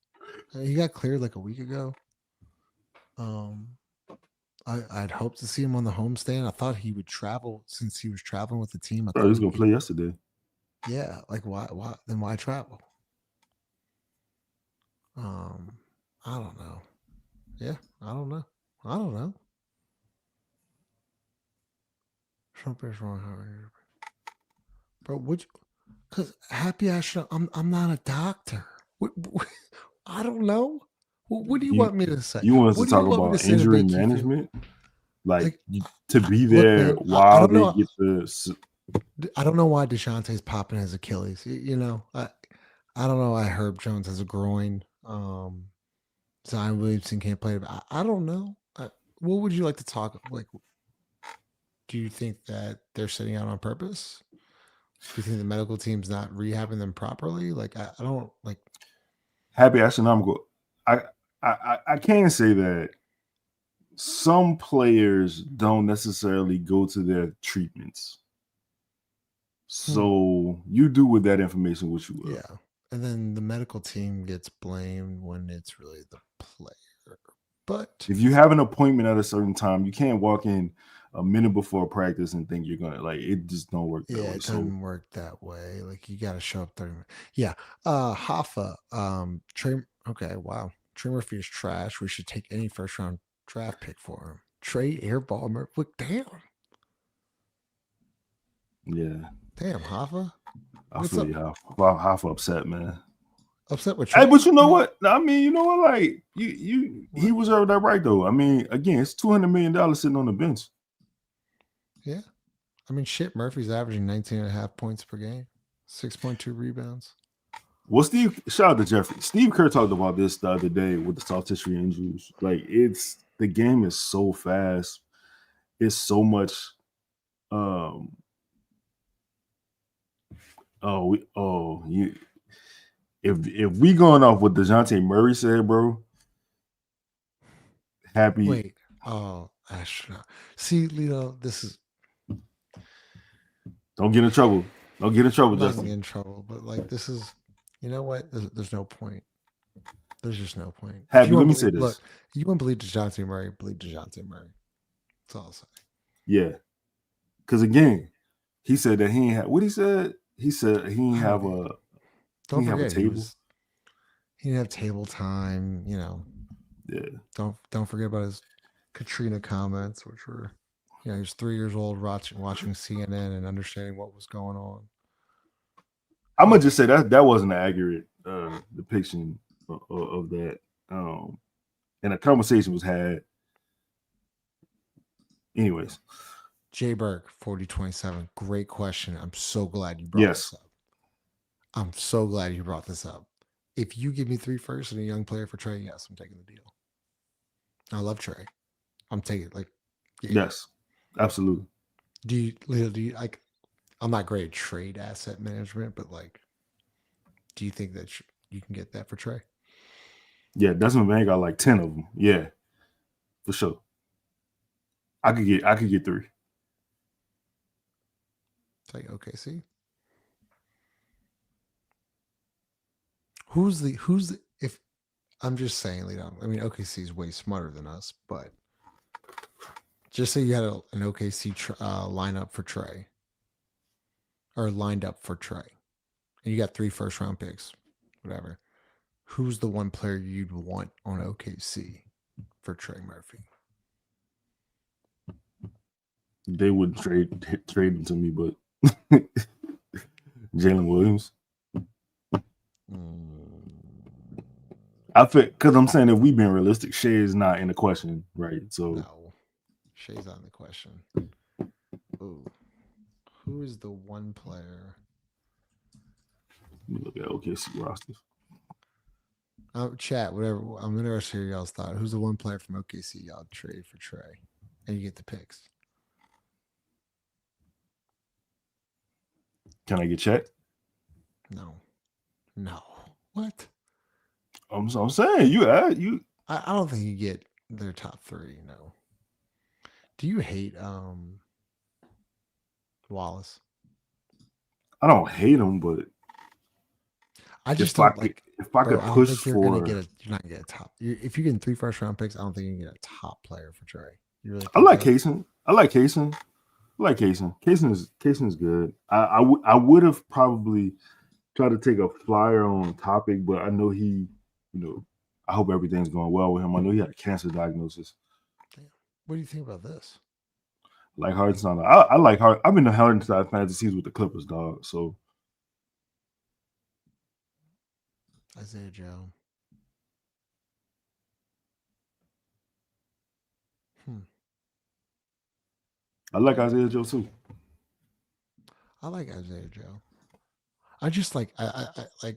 He got cleared like a week ago. I'd hoped to see him on the homestand. I thought he would travel since he was traveling with the team. I thought he was gonna play yesterday. Yeah, like why? Then why travel? I don't know. Yeah, I don't know. Trump is wrong, bro. Because happy astronaut. I'm not a doctor. I don't know. What do you want me to say? You want us what to do you talk want me about to say to injury make you feel- management? Like to be there look, man, while don't they know. get the. I don't know why DeJounte's popping his Achilles. I don't know why Herb Jones has a groin. Zion Williamson can't play. I don't know. What would you like to talk? Like, do you think that they're sitting out on purpose? Do you think the medical team's not rehabbing them properly? Like, I don't like. Happy astronomical. I can say that some players don't necessarily go to their treatments. So you do with that information what you will. Yeah. And then the medical team gets blamed when it's really the player. But if you have an appointment at a certain time, you can't walk in a minute before practice and think you're gonna it just don't work that way. It doesn't work that way. Like you gotta show up 30 minutes. Yeah. Hoffa, Trey. Okay, wow. Trey Murphy is trash. We should take any first round draft pick for him. Trey airball Murphy. Look, damn. Yeah. Damn, Hoffa. I feel you. Hoffa upset, man. Upset with Trey? Hey, but you know what? I mean, you know what? Like he reserved that right though. I mean, again, it's $200 million sitting on the bench. Yeah. I mean, shit, Murphy's averaging 19.5 points per game, 6.2 rebounds. Well, shout out to Jeffrey. Steve Kerr talked about this the other day with the soft tissue injuries. Like, the game is so fast. It's so much. If we going off what DeJounte Murray said, bro. Happy. Wait. Oh, astronaut. See, Lito, this is. Don't get in trouble. Don't get in trouble, Justin. I'm not get in trouble, but like this is. You know what? There's no point. There's just no point. Happy, let me say this. Look, you want to believe DeJounte Murray, believe DeJounte Murray. That's all I'll say. Yeah. Because again, he said that he ain't have what he said. He said he didn't have a. Don't forget, have a table. He didn't have table time. Yeah. Don't forget about his Katrina comments, which were, he was 3 years old watching CNN and understanding what was going on. I'm gonna just say that wasn't an accurate depiction of that. And a conversation was had. Anyways, Jay Burke, 4027. Great question. I'm so glad you brought this up. I'm so glad you brought this up. If you give me 3 firsts and a young player for Trey, yes, I'm taking the deal. I love Trey. I'm taking yes, absolutely. Do you like? I'm not great at trade asset management, but do you think that you can get that for Trey? Yeah, Desmond Bain got like 10 of them. Yeah, for sure. I could get 3. Take OKC. Who's the if I'm just saying, I mean, OKC is way smarter than us, but just say you had an OKC lineup for Trey, or lined up for Trey, and you got 3 first round picks, whatever. Who's the one player you'd want on OKC for Trey Murphy? They would trade him to me, but Jalen Williams. I feel because I'm saying if we've been realistic, Shea is not in the question, right? So no, Shea's not in the question. Ooh, who is the one player? Let me look at OKC rosters. Chat, whatever. I'm interested to hear y'all's thought. Who's the one player from OKC y'all trade for Trey, and you get the picks? Can I get checked? No. What? I'm saying you. I don't think you get their top three. No. Do you hate Wallace? I don't hate him, but I just don't like. If I could push you're for, not gonna get a top. If you're getting 3 first-round picks, I don't think you can get a top player for Trey. You really? I like Kaysen. Kaysen is good. I would have probably tried to take a flyer on topic, but I know he, I hope everything's going well with him. I know he had a cancer diagnosis. Damn. What do you think about this? Like Hardenstein. I like Harden. I've been the Hardenstein fantasies with the Clippers, dog. So Isaiah Joe. I like Isaiah Joe too. I like Isaiah Joe. I just like I like.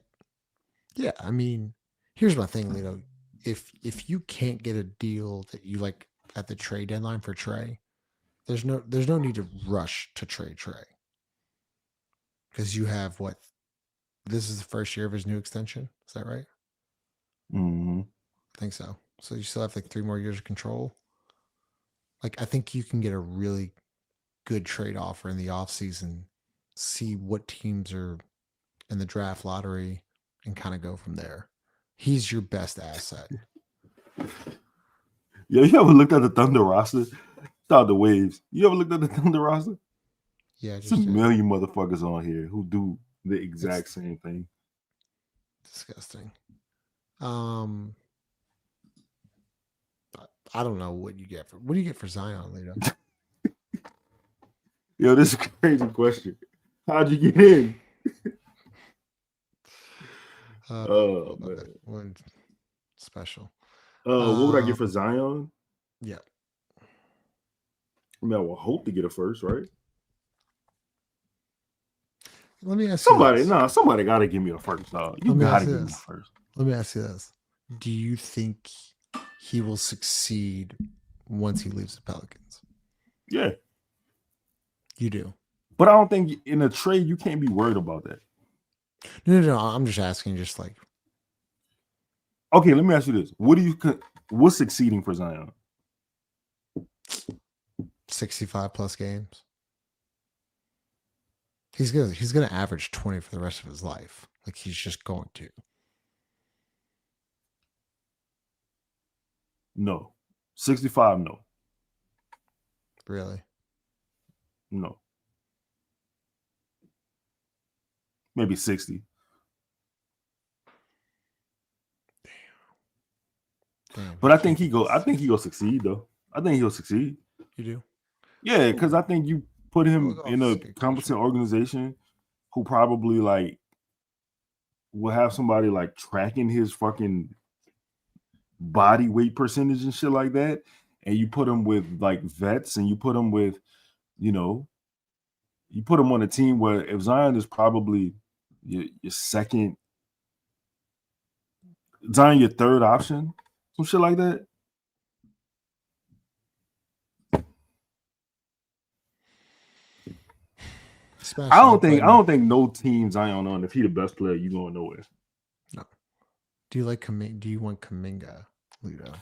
Yeah, I mean, here's my thing, Lito. If you can't get a deal that you like at the trade deadline for Trey, there's no need to rush to trade Trey. Because you have what? This is the first year of his new extension. Is that right? Mm-hmm. I think so. So you still have like 3 more years of control. Like I think you can get a really good trade offer in the offseason, see what teams are in the draft lottery, and kind of go from there. He's your best asset. Yeah, you ever looked at the Thunder roster? Start the Waves. You ever looked at the Thunder roster? Yeah, there's a million motherfuckers on here who do the exact same thing. Disgusting. I don't know what you get for. What do you get for Zion, Lito? Yo, this is a crazy question. How'd you get in? Oh man, one special. What would I get for Zion? Yeah. I mean, I will hope to get a first, right? Let me ask somebody. you this. Somebody got to give me a first, dog. You got to give me a first. Let me ask you this: do you think he will succeed once he leaves the Pelicans? Yeah, you do. But I don't think in a trade you can't be worried about that. No. I'm just asking, just like. Okay, let me ask you this: what's succeeding for Zion? 65 plus games. He's gonna average 20 for the rest of his life. Like he's just going to. No. 65, no. Really? No. Maybe 60. Damn. But I think he'll succeed though. I think he'll succeed. You do? Yeah, because I think you put him in a competent organization who probably like will have somebody like tracking his fucking body weight percentage and shit like that. And you put him with like vets and you put him with, you put him on a team where if Zion is probably your second, Zion your third option, some shit like that. I don't think no team Zion on, if he the best player, you going nowhere. No. Do you like Do you want Kuminga, Ludo? At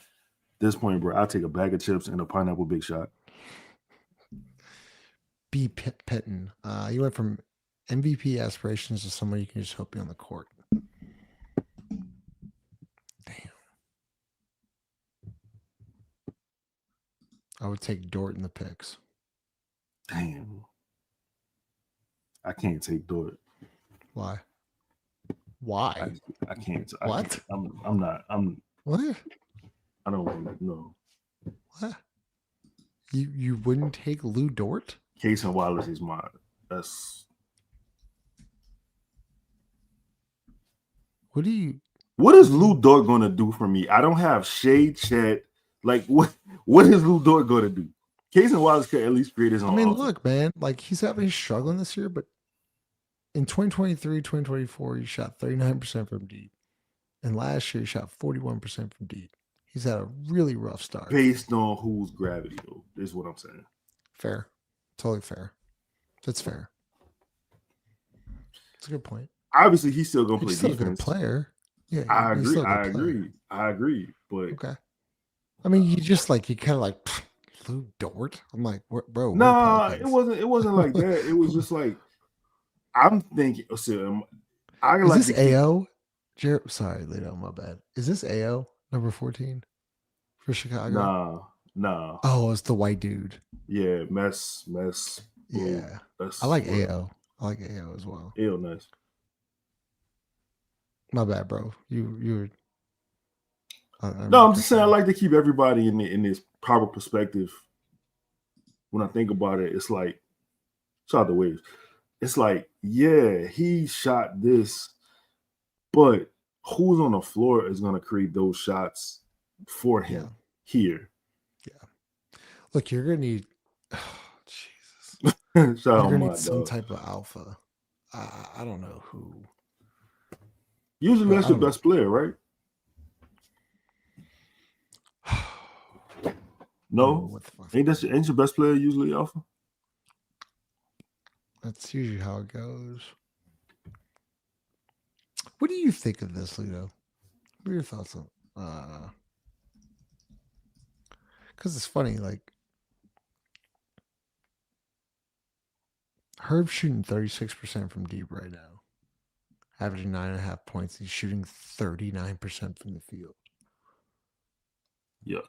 this point, bro, I'll take a bag of chips and a pineapple big shot. B. Pitton. You went from MVP aspirations to someone you can just hope be on the court. Damn. I would take Dort in the picks. Damn. I can't take Dort. Why? I can't. What? I'm not. What? I don't want to know. What? You wouldn't take Lou Dort? Casey Wallace is my. That's. What is Lou Dort gonna do for me? I don't have Shade Chet. Like what is Lou Dort gonna do? Casey Wallace could at least create his own. I mean, look, man, like he's struggling this year, but in 2023, 2024, he shot 39% from deep. And last year he shot 41% from deep. He's had a really rough start. Based on who's gravity, though, is what I'm saying. Fair. Totally fair. That's fair. That's a good point. Obviously, he's still gonna play still defense. A good player. Yeah, I agree. But okay. I mean, you kind of like Lou Dort. I'm like, bro. Nah, it wasn't like that. It was just like I'm thinking. So, is this AO? Sorry, Lito, my bad. Is this AO number 14 for Chicago? Nah. Oh, it's the white dude. Yeah, mess. Yeah, I like AO. I like AO as well. AO, nice. My bad, bro. You. I'm just saying I like to keep everybody in this proper perspective. When I think about it, it's like, shout out the Waves. It's like, yeah, he shot this, but who's on the floor is going to create those shots for him here? Yeah. Look, you're going to need, Jesus. You're going to need some type of alpha. I don't know who. Usually that's your best player, right? No? Ain't your best player usually alpha? That's usually how it goes. What do you think of this, Lito? What are your thoughts on? Because it's funny, like Herb's shooting 36% from deep right now, averaging 9.5 points. He's shooting 39% from the field. Yuck.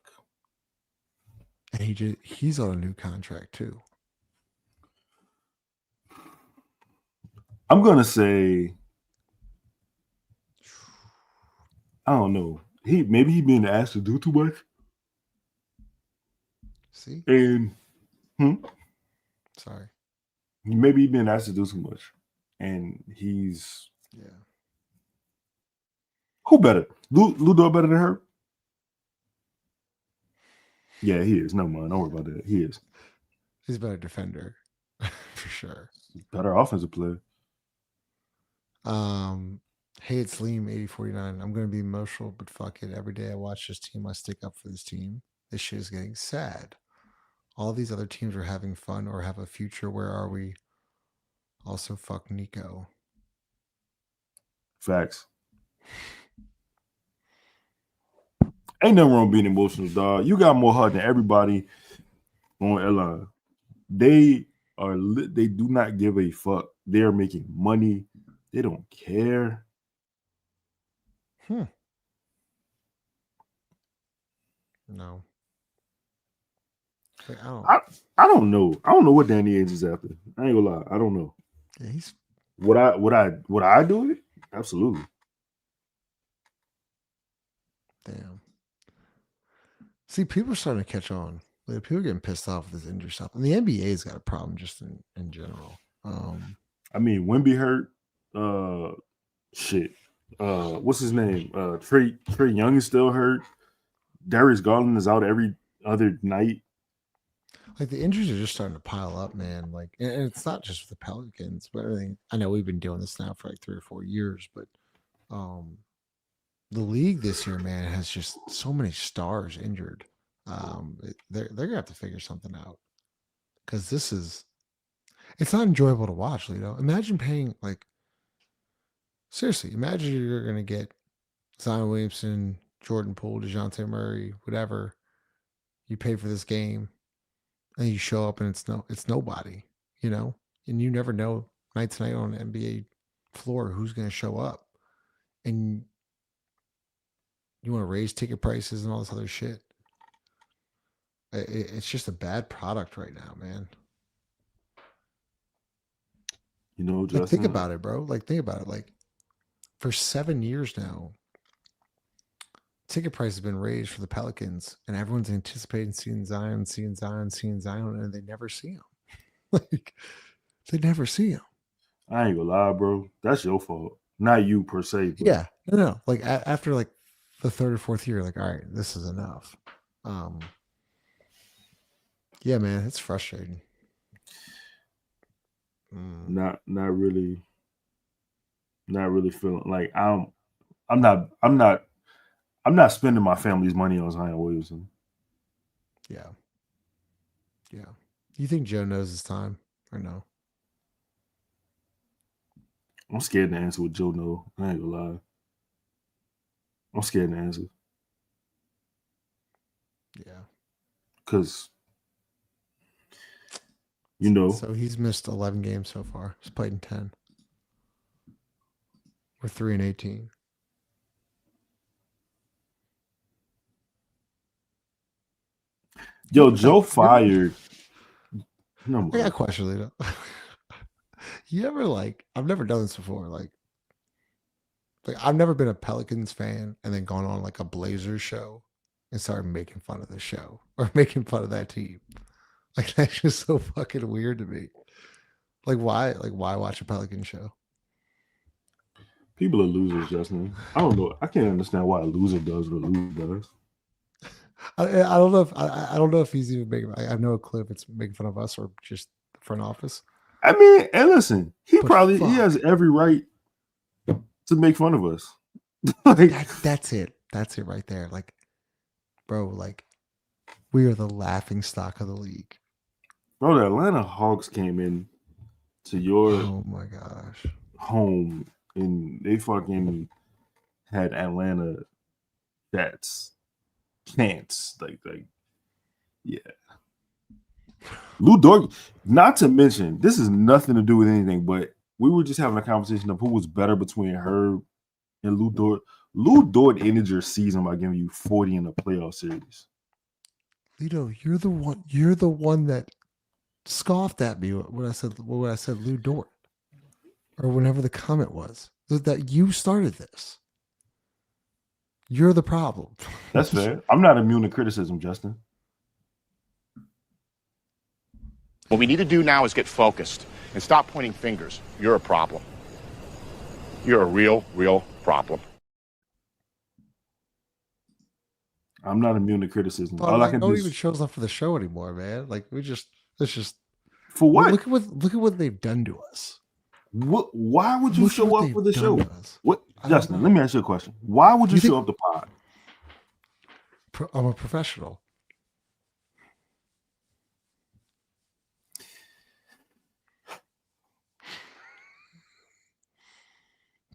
And he's on a new contract too. I'm gonna say, I don't know. Maybe he being asked to do too much. See? And sorry. Maybe he's been asked to do too much. And he's who better? Lou Dort better than her? Yeah, he is. Never mind. Don't worry about that. He is. He's a better defender. For sure. Better offensive player. Hey, it's Liam 8049. I'm gonna be emotional, but fuck it. Every day I watch this team, I stick up for this team. This shit is getting sad. All these other teams are having fun or have a future. Where are we? Also, fuck Nico. Facts. Ain't nothing wrong being emotional, dog. You got more heart than everybody on Atlanta. They do not give a fuck. They're making money. They don't care. No. I don't know. I don't know what Danny Ainge is after. I ain't gonna lie. I don't know. Yeah, he's would I do it? Absolutely. Damn. See, people are starting to catch on. Like, people are getting pissed off with this injury stuff. And the NBA's got a problem just in general. I mean, Wemby hurt. Shit. What's his name? Trey Young is still hurt. Darius Garland is out every other night. Like, the injuries are just starting to pile up, man. Like, and it's not just with the Pelicans, but everything. I know we've been doing this now for like 3 or 4 years, but the league this year, man, has just so many stars injured. They're gonna have to figure something out, because it's not enjoyable to watch. Imagine paying, like, seriously, imagine you're gonna get Zion Williamson, Jordan Poole, DeJounte Murray, whatever. You pay for this game, and you show up and it's nobody, and you never know night to night on the NBA floor who's going to show up, and you want to raise ticket prices and all this other shit. It's just a bad product right now, man. Justin, think about it, bro. Like, think about it. Like, for 7 years now, ticket price has been raised for the Pelicans, and everyone's anticipating seeing Zion, and they never see him. Like, they never see him. I ain't gonna lie, bro. That's your fault, not you per se. But Yeah, no. Like after like the third or fourth year, like, all right, this is enough. Yeah, man, it's frustrating. Not really feeling like I'm not spending my family's money on Zion Williamson. Yeah. Do you think Joe knows his time or no? I'm scared to answer what Joe knows. I ain't gonna lie. I'm scared to answer. Yeah. Because, So he's missed 11 games so far. He's played in 10. We're 3-18. Yo, Joe fired. No, I got a question, Lito. You ever I've never done this before. Like I've never been a Pelicans fan and then gone on like a Blazers show and started making fun of the show or making fun of that team. Like that's just so fucking weird to me. Like why watch a Pelican show? People are losers, Justin. I don't know. I can't understand why a loser does what a loser does. I don't know if I don't know if he's even making. I know a clip. It's making fun of us or just the front office. I mean, and listen, he has every right to make fun of us. That's it. That's it right there. Like, bro, like we are the laughing stock of the league. Bro, the Atlanta Hawks came in to your oh my gosh home and they fucking had Atlanta chants like yeah. Lou Dort, not to mention, this has nothing to do with anything, but we were just having a conversation of who was better between Herb and Lou Dort. Lou Dort ended your season by giving you 40 in the playoff series. Lito, you're the one that scoffed at me when I said Lou Dort, or whenever the comment was that you started this. You're the problem. That's fair. I'm not immune to criticism, Justin. What we need to do now is get focused and stop pointing fingers. You're a problem. You're a real problem. I'm not immune to criticism. All I can do even shows up for the show anymore, man. Like it's just for what? Look at what they've done to us. What? Why would you show up for the show? What, Justin? Let me ask you a question. Why would you show up the pod? I'm a professional.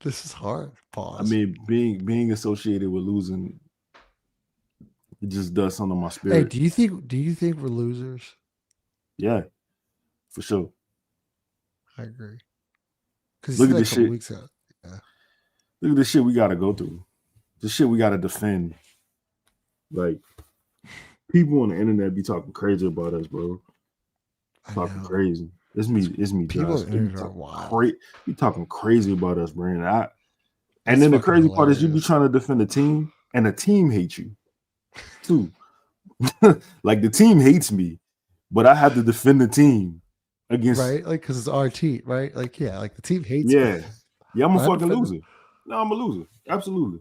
This is hard. Pause. I mean, being associated with losing, it just does something to my spirit. Hey, do you think we're losers? Yeah, for sure. I agree. Because look at this shit. Weeks ago. Yeah. Look at this shit we got to go through. The shit we got to defend. Like people on the internet be talking crazy about us, bro. Talking crazy. It's me. People Josh. are wild. You talking crazy about us, Brandon. And then the crazy part is you be trying to defend the team, and the team hates you too. Like the team hates me, but I have to defend the team against like because it's our team, right? Like like the team hates me. Yeah, I'm a fucking loser. No, I'm a loser. Absolutely,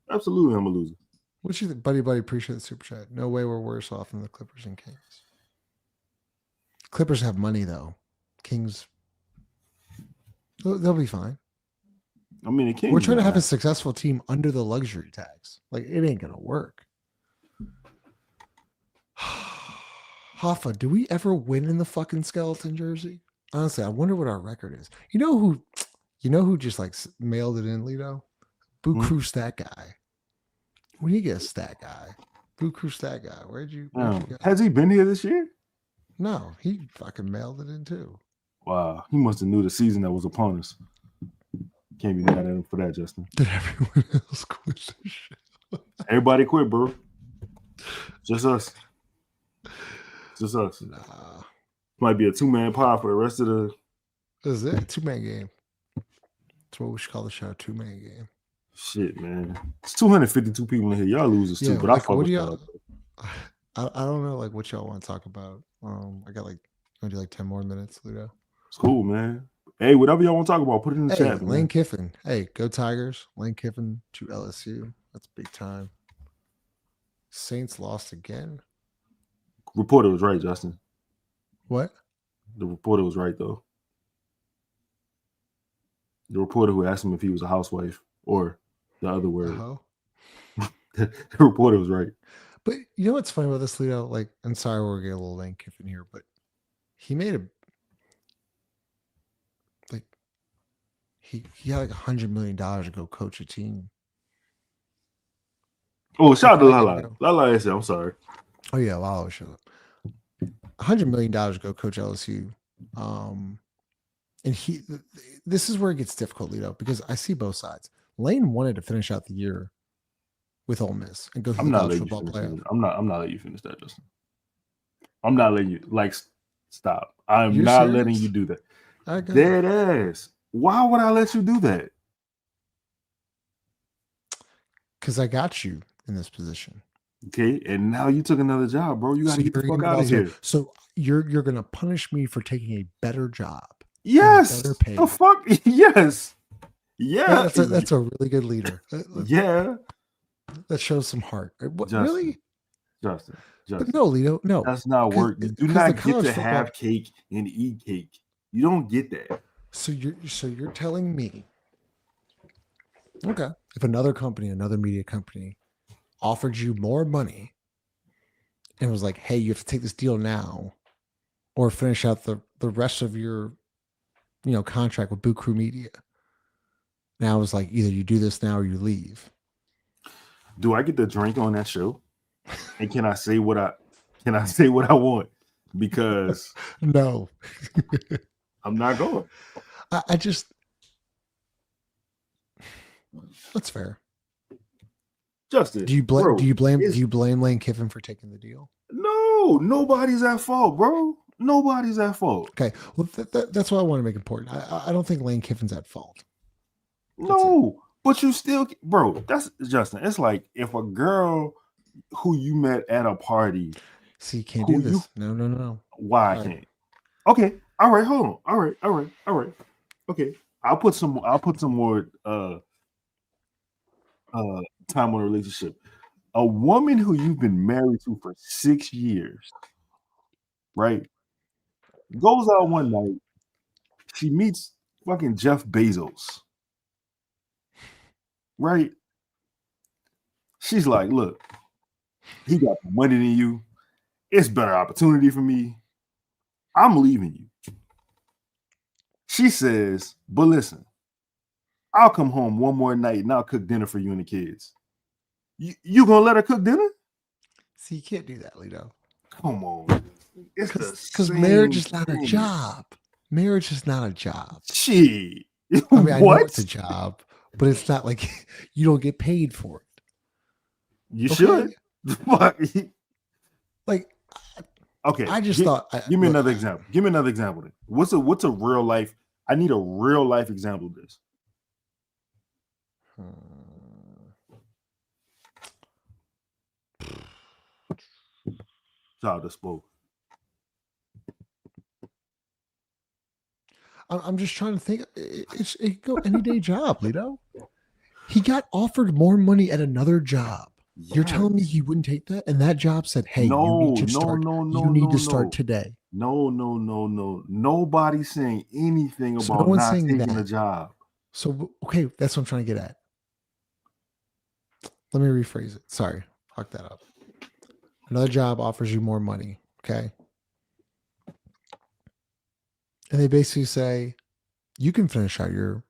I'm a loser. What you think, buddy? Appreciate the super chat. No way we're worse off than the Clippers and Kings. Clippers have money though. Kings, they'll be fine. I mean, the Kings. We're trying to have a successful team under the luxury tax. Like it ain't gonna work. Hoffa, do we ever win in the fucking skeleton jersey? Honestly, I wonder what our record is. You know who just like mailed it in, Lito? Boo Crew Stat Guy. We need to get a stat guy. Boo Crew Stat Guy. Where'd you go? Has he been here this year? No, he fucking mailed it in too. Wow, he must have knew the season that was upon us. Can't be mad at him for that, Justin. Did everyone else quit this shit? Everybody quit, bro. Just us. Nah. Might be a 2-man pod for the rest of the. This is it. 2-man game. That's what we should call the show. 2-man game. Shit, man. It's 252 people in here. Y'all losers too, but I fuck with y'all. I don't know like what y'all want to talk about. I got like gonna do like 10 more minutes, Ludo. It's cool, man. Hey, whatever y'all want to talk about, put it in the chat, man. Lane Kiffin. Hey, go Tigers. Lane Kiffin to LSU. That's big time. Saints lost again. Reporter was right, Justin. What? The reporter was right, though. The reporter who asked him if he was a housewife or the other word. The reporter was right. But you know what's funny about this, Lito? Like, I'm sorry we're getting a little Lane Kiffin here, but he made a like he had like $100 million to go coach a team. Oh, shout out to Lala. Lala said, I'm sorry. Oh yeah, Lala showed up. $100 million to go coach LSU. And this is where it gets difficult, Lito, because I see both sides. Lane wanted to finish out the year with Ole Miss and go through the college football playoff. I'm not letting you finish that, Justin. I'm not letting you stop. I'm not letting you do that. Dead ass. Why would I let you do that? Because I got you in this position. Okay, and now you took another job, bro. You got to get the fuck out of here. So you're gonna punish me for taking a better job. Yes. Better pay. The fuck? Yes. Yeah. That's a really good leader. Yeah. That shows some heart. What, Justin, really? Justin. But no, Lito, no. That's not work. You do not get to have cake and eat cake. You don't get that. So you're telling me, okay, if another company, another media company offered you more money and was like, hey, you have to take this deal now or finish out the rest of your contract with Boo Crew Media. Now it was like either you do this now or you leave. Do I get to drink on that show? And can I say what I want? Because no. I'm not going. I just that's fair. Justin, do you blame Lane Kiffin for taking the deal? No, nobody's at fault, bro. Nobody's at fault. Okay, well that's what I want to make important. I don't think Lane Kiffin's at fault. But you still, bro. That's Justin. It's like if a girl who you met at a party. See, you can't do this. No. Why I can't? Okay. All right. Hold on. All right. Okay. I'll put some more time on a relationship. A woman who you've been married to for 6 years, right? Goes out one night. She meets fucking Jeff Bezos. Right? She's like, look, he got more money than you. It's better opportunity for me. I'm leaving you. She says, but listen, I'll come home one more night and I'll cook dinner for you and the kids. You gonna let her cook dinner? See, you can't do that, Lito. Come on. Because marriage is not a job. Marriage is not a job. Shit. I mean, I know it's a job, but it's not like you don't get paid for it. You should. Like, okay. I just thought. Give me another example. Give me another example. Then. What's a real life? I need a real life example of this. Child that spoke. I'm just trying to think. It could go any day job, Lito. He got offered more money at another job. Yes. You're telling me he wouldn't take that? And that job said, hey, you need to start today. No. Nobody's saying anything about not taking a job. So, okay, that's what I'm trying to get at. Let me rephrase it. Sorry, fuck that up. Another job offers you more money, okay? And they basically say, you can finish out your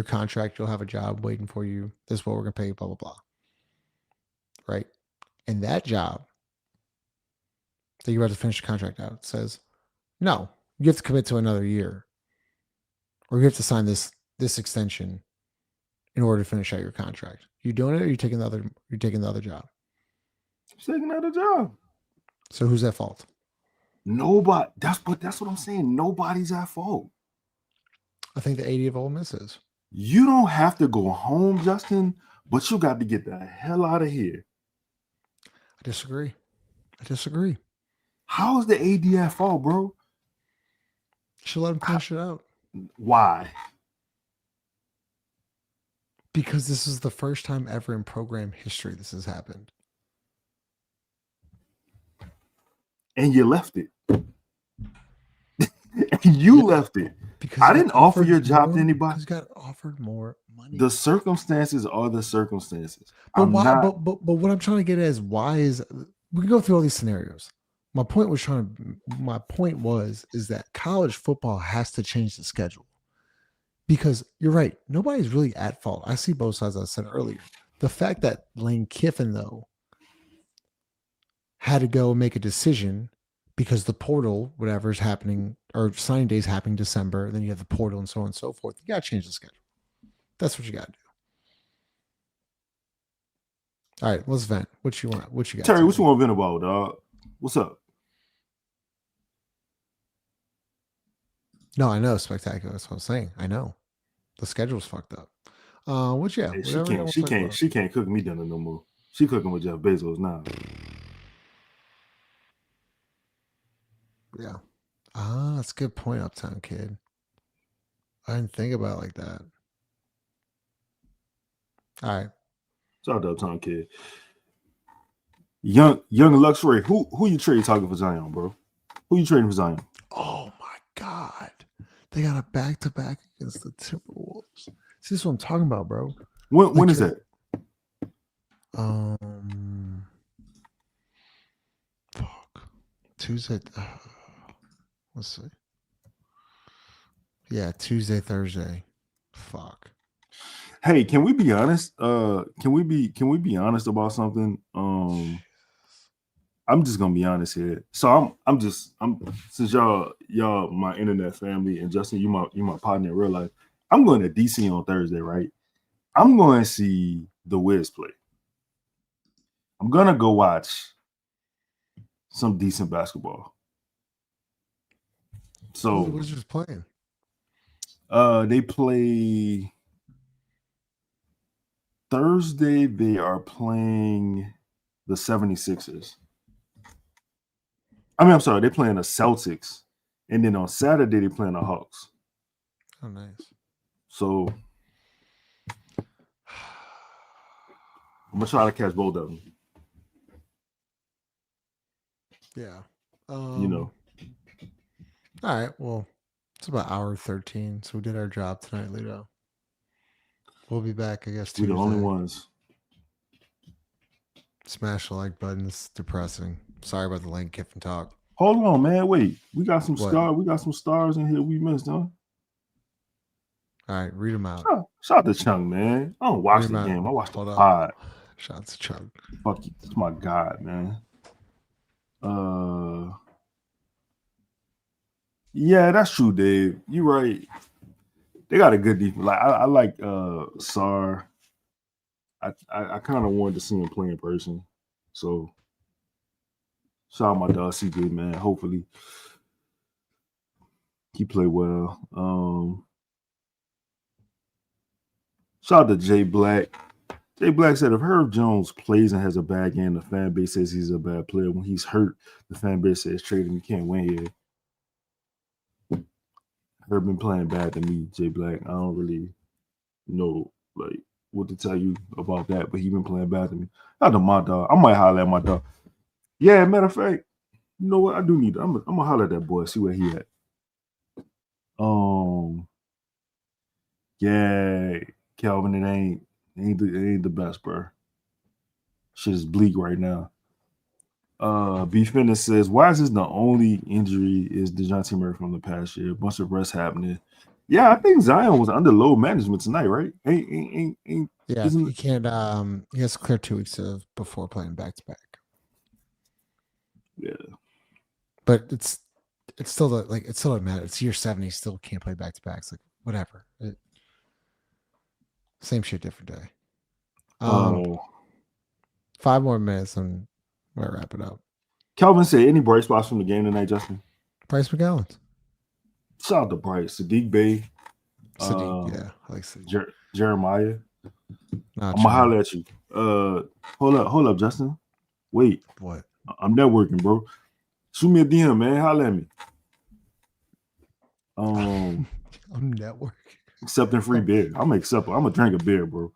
contract. You'll have a job waiting for you. This is what we're going to pay you, blah, blah, blah. Right? And that job that you're about to finish the contract out says, no, you have to commit to another year. Or you have to sign this extension in order to finish out your contract. You doing it or you taking the other job? I'm taking another job. So who's at fault? Nobody. That's what I'm saying. Nobody's at fault. I think the 80 of Ole Miss is. You don't have to go home, Justin, but you got to get the hell out of here. I disagree. How is the AD fault, bro? You should let him finish it out. Why? Because this is the first time ever in program history this has happened. And you left it. You left it. Because I didn't offer your job to anybody. Because you got offered more money. The circumstances are the circumstances. But what I'm trying to get at is why is we can go through all these scenarios. My point was that college football has to change the schedule. Because you're right, nobody's really at fault. I see both sides. I said earlier, the fact that Lane Kiffin though had to go and make a decision because the portal, whatever is happening, or signing day is happening December, then you have the portal and so on and so forth. You got to change the schedule. That's what you got to do. All right, let's vent. What you want? What you got? Terry, what you want to vent about, dog? What's up? No, I know, spectacular. That's what I'm saying. I know. The schedule's fucked up. What you have? Hey, she can't cook me dinner no more. She cooking with Jeff Bezos now. Yeah. That's a good point, Uptown Kid. I didn't think about it like that. All right. Shout out to Uptown Kid. Young Luxury. Who you trading talking for Zion, bro? Who you trading for Zion? Oh my God. They got a back-to-back against the Timberwolves. See, this is what I'm talking about, bro. When is that? Fuck. Tuesday. Let's see. Yeah, Tuesday, Thursday. Fuck. Hey, can we be honest? Can we be honest about something? I'm just gonna be honest here. So I'm since y'all my internet family, and Justin, you my partner in real life. I'm going to DC on Thursday, right? I'm going to see the Wiz play. I'm gonna go watch some decent basketball. So the Wizards playing? They play Thursday. They are playing the 76ers. I'm sorry, they're playing the Celtics. And then on Saturday, they're playing the Hawks. Oh, nice. So I'm going to try to catch both of them. Yeah. All right. Well, it's about hour 13. So we did our job tonight, Lito. We'll be back, I guess, Tuesday. We're the only ones. Smash the like button. It's depressing. Sorry about the Lane Kiffin talk. Hold on, man. Wait. We got some stars. We got some stars in here we missed, huh? All right, read them out. Shout out to Chung, man. I don't watch the game. I watch the pod. Shout out to Chung. Fuck you. It's my God, man. Yeah, that's true, Dave. You're right. They got a good defense. Like I like Sar. I kind of wanted to see him play in person. So shout out my dog CJ, man. Hopefully he played well. Shout out to Jay Black. Jay Black said if Herb Jones plays and has a bad game, the fan base says he's a bad player. When he's hurt, the fan base says trade him. You can't win here. Herb been playing bad to me, Jay Black. I don't really know like what to tell you about that, but he been playing bad to me. Not to my dog. I might holler at my dog. Yeah, matter of fact, you know what? I do need. I'm gonna holler at that boy. See where he at. Yeah, Calvin. It ain't the best, bro. Shit is bleak right now. B Fitness says, why is this the only injury is DeJounte Murray from the past year? A bunch of rest happening. Yeah, I think Zion was under load management tonight, right? Ain't yeah, he can't he has to clear 2 weeks before playing back to back. Yeah. But it's still it still doesn't matter. It's year 7, he still can't play back to backs. Like whatever. Same shit, different day. 5 more minutes and we'll wrap it up. Calvin said, any bright spots from the game tonight, Justin? Bryce McGowan. Shout out to Bryce. Sadiq Bey. Sadiq, yeah, I like Sadiq. Jeremiah. Not I'm gonna holler at you. Hold up, Justin. Wait, what? I'm networking, bro. Shoot me a DM, man. Holler at me. I'm networking. Accepting free beer. I'm gonna drink a beer, bro.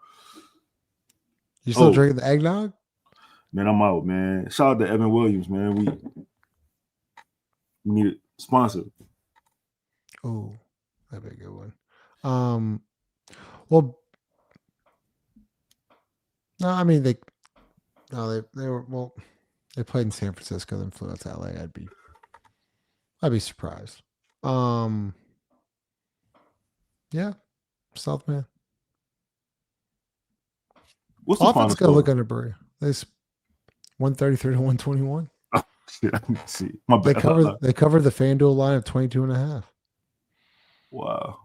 You still drinking the eggnog? Man, I'm out, man. Shout out to Evan Williams, man. We need a sponsor. Oh, that'd be a good one. Well, no, I mean they played in San Francisco, then flew out to LA. I'd be surprised. Yeah, South man. What's the offense final gonna score? look under Bree. There's 133 to 121. Shit, I need to see. My bad. They covered the FanDuel line of 22.5. Wow.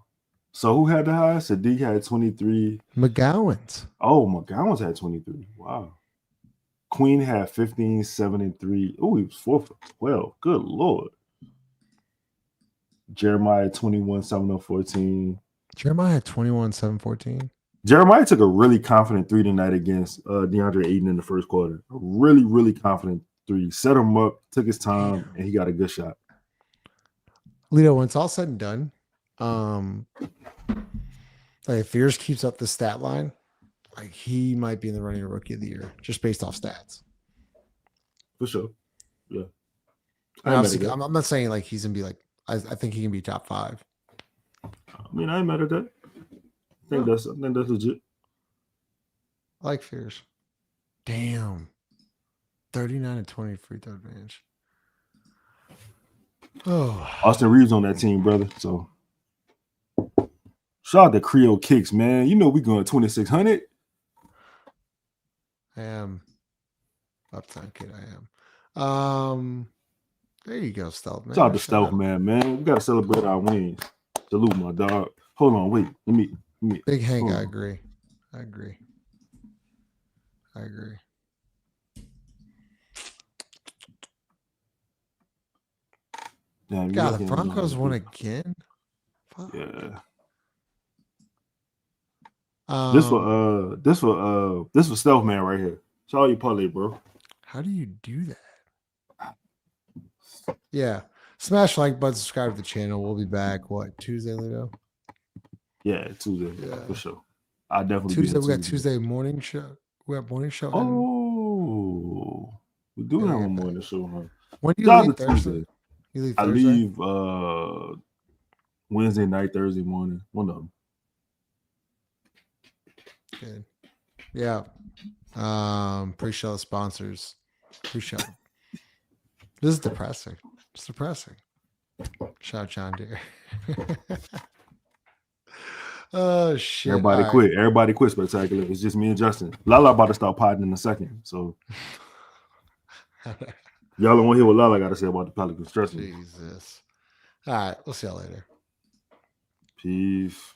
So who had the highest? Sadiq had 23. McGowan's. Oh, McGowan's had 23. Wow. Queen had 15, 7, and 3. Oh, he was 4 for 12. Good Lord. Jeremiah 21, 7 of 14. Jeremiah had 21, 7, 14. Jeremiah took a really confident 3 tonight against DeAndre Ayton in the first quarter. A really, really confident 3. Set him up, took his time, and he got a good shot. Lito, when it's all said and done, like if Fears keeps up the stat line, like he might be in the running of Rookie of the Year just based off stats. For sure. Yeah. I'm not saying like he's gonna be like I think he can be top 5. I mean, I ain't mad at that. I think that's legit. I like Fears. Damn. 39 and 20 free throw advantage. Oh, Austin Reeves on that team, brother. So shout out to Creole Kicks, man. You know we going 2,600. I am. Uptime kid, I am. There you go, Stealth Man. Shout out to Stealth Man. We gotta celebrate our wins. Salute, my dog. Hold on, wait. Let me. Big Hank, I on. agree. Damn, God, the Broncos won again. Fuck. Yeah. This for Stealth Man right here. Shout out your parlay, bro. How do you do that? Yeah. Smash like button, subscribe to the channel. We'll be back. Tuesday, Lito? Yeah, Tuesday. Yeah, for sure. I definitely Tuesday. We got Tuesday morning show. We have morning show. Oh, we do have a morning show, huh? When do you leave Thursday? You leave Thursday? I leave Wednesday night, Thursday morning. One of them. Good. Yeah. Pre-show sponsors. Pre-show. This is depressing. It's depressing. Shout out John Deere. Oh shit! Everybody quit. Spectacular. It's just me and Justin. Lala about to start potting in a second. So y'all don't want to hear what Lala got to say about the Pelicans. Trust me. Jesus. All right. We'll see y'all later. Peace.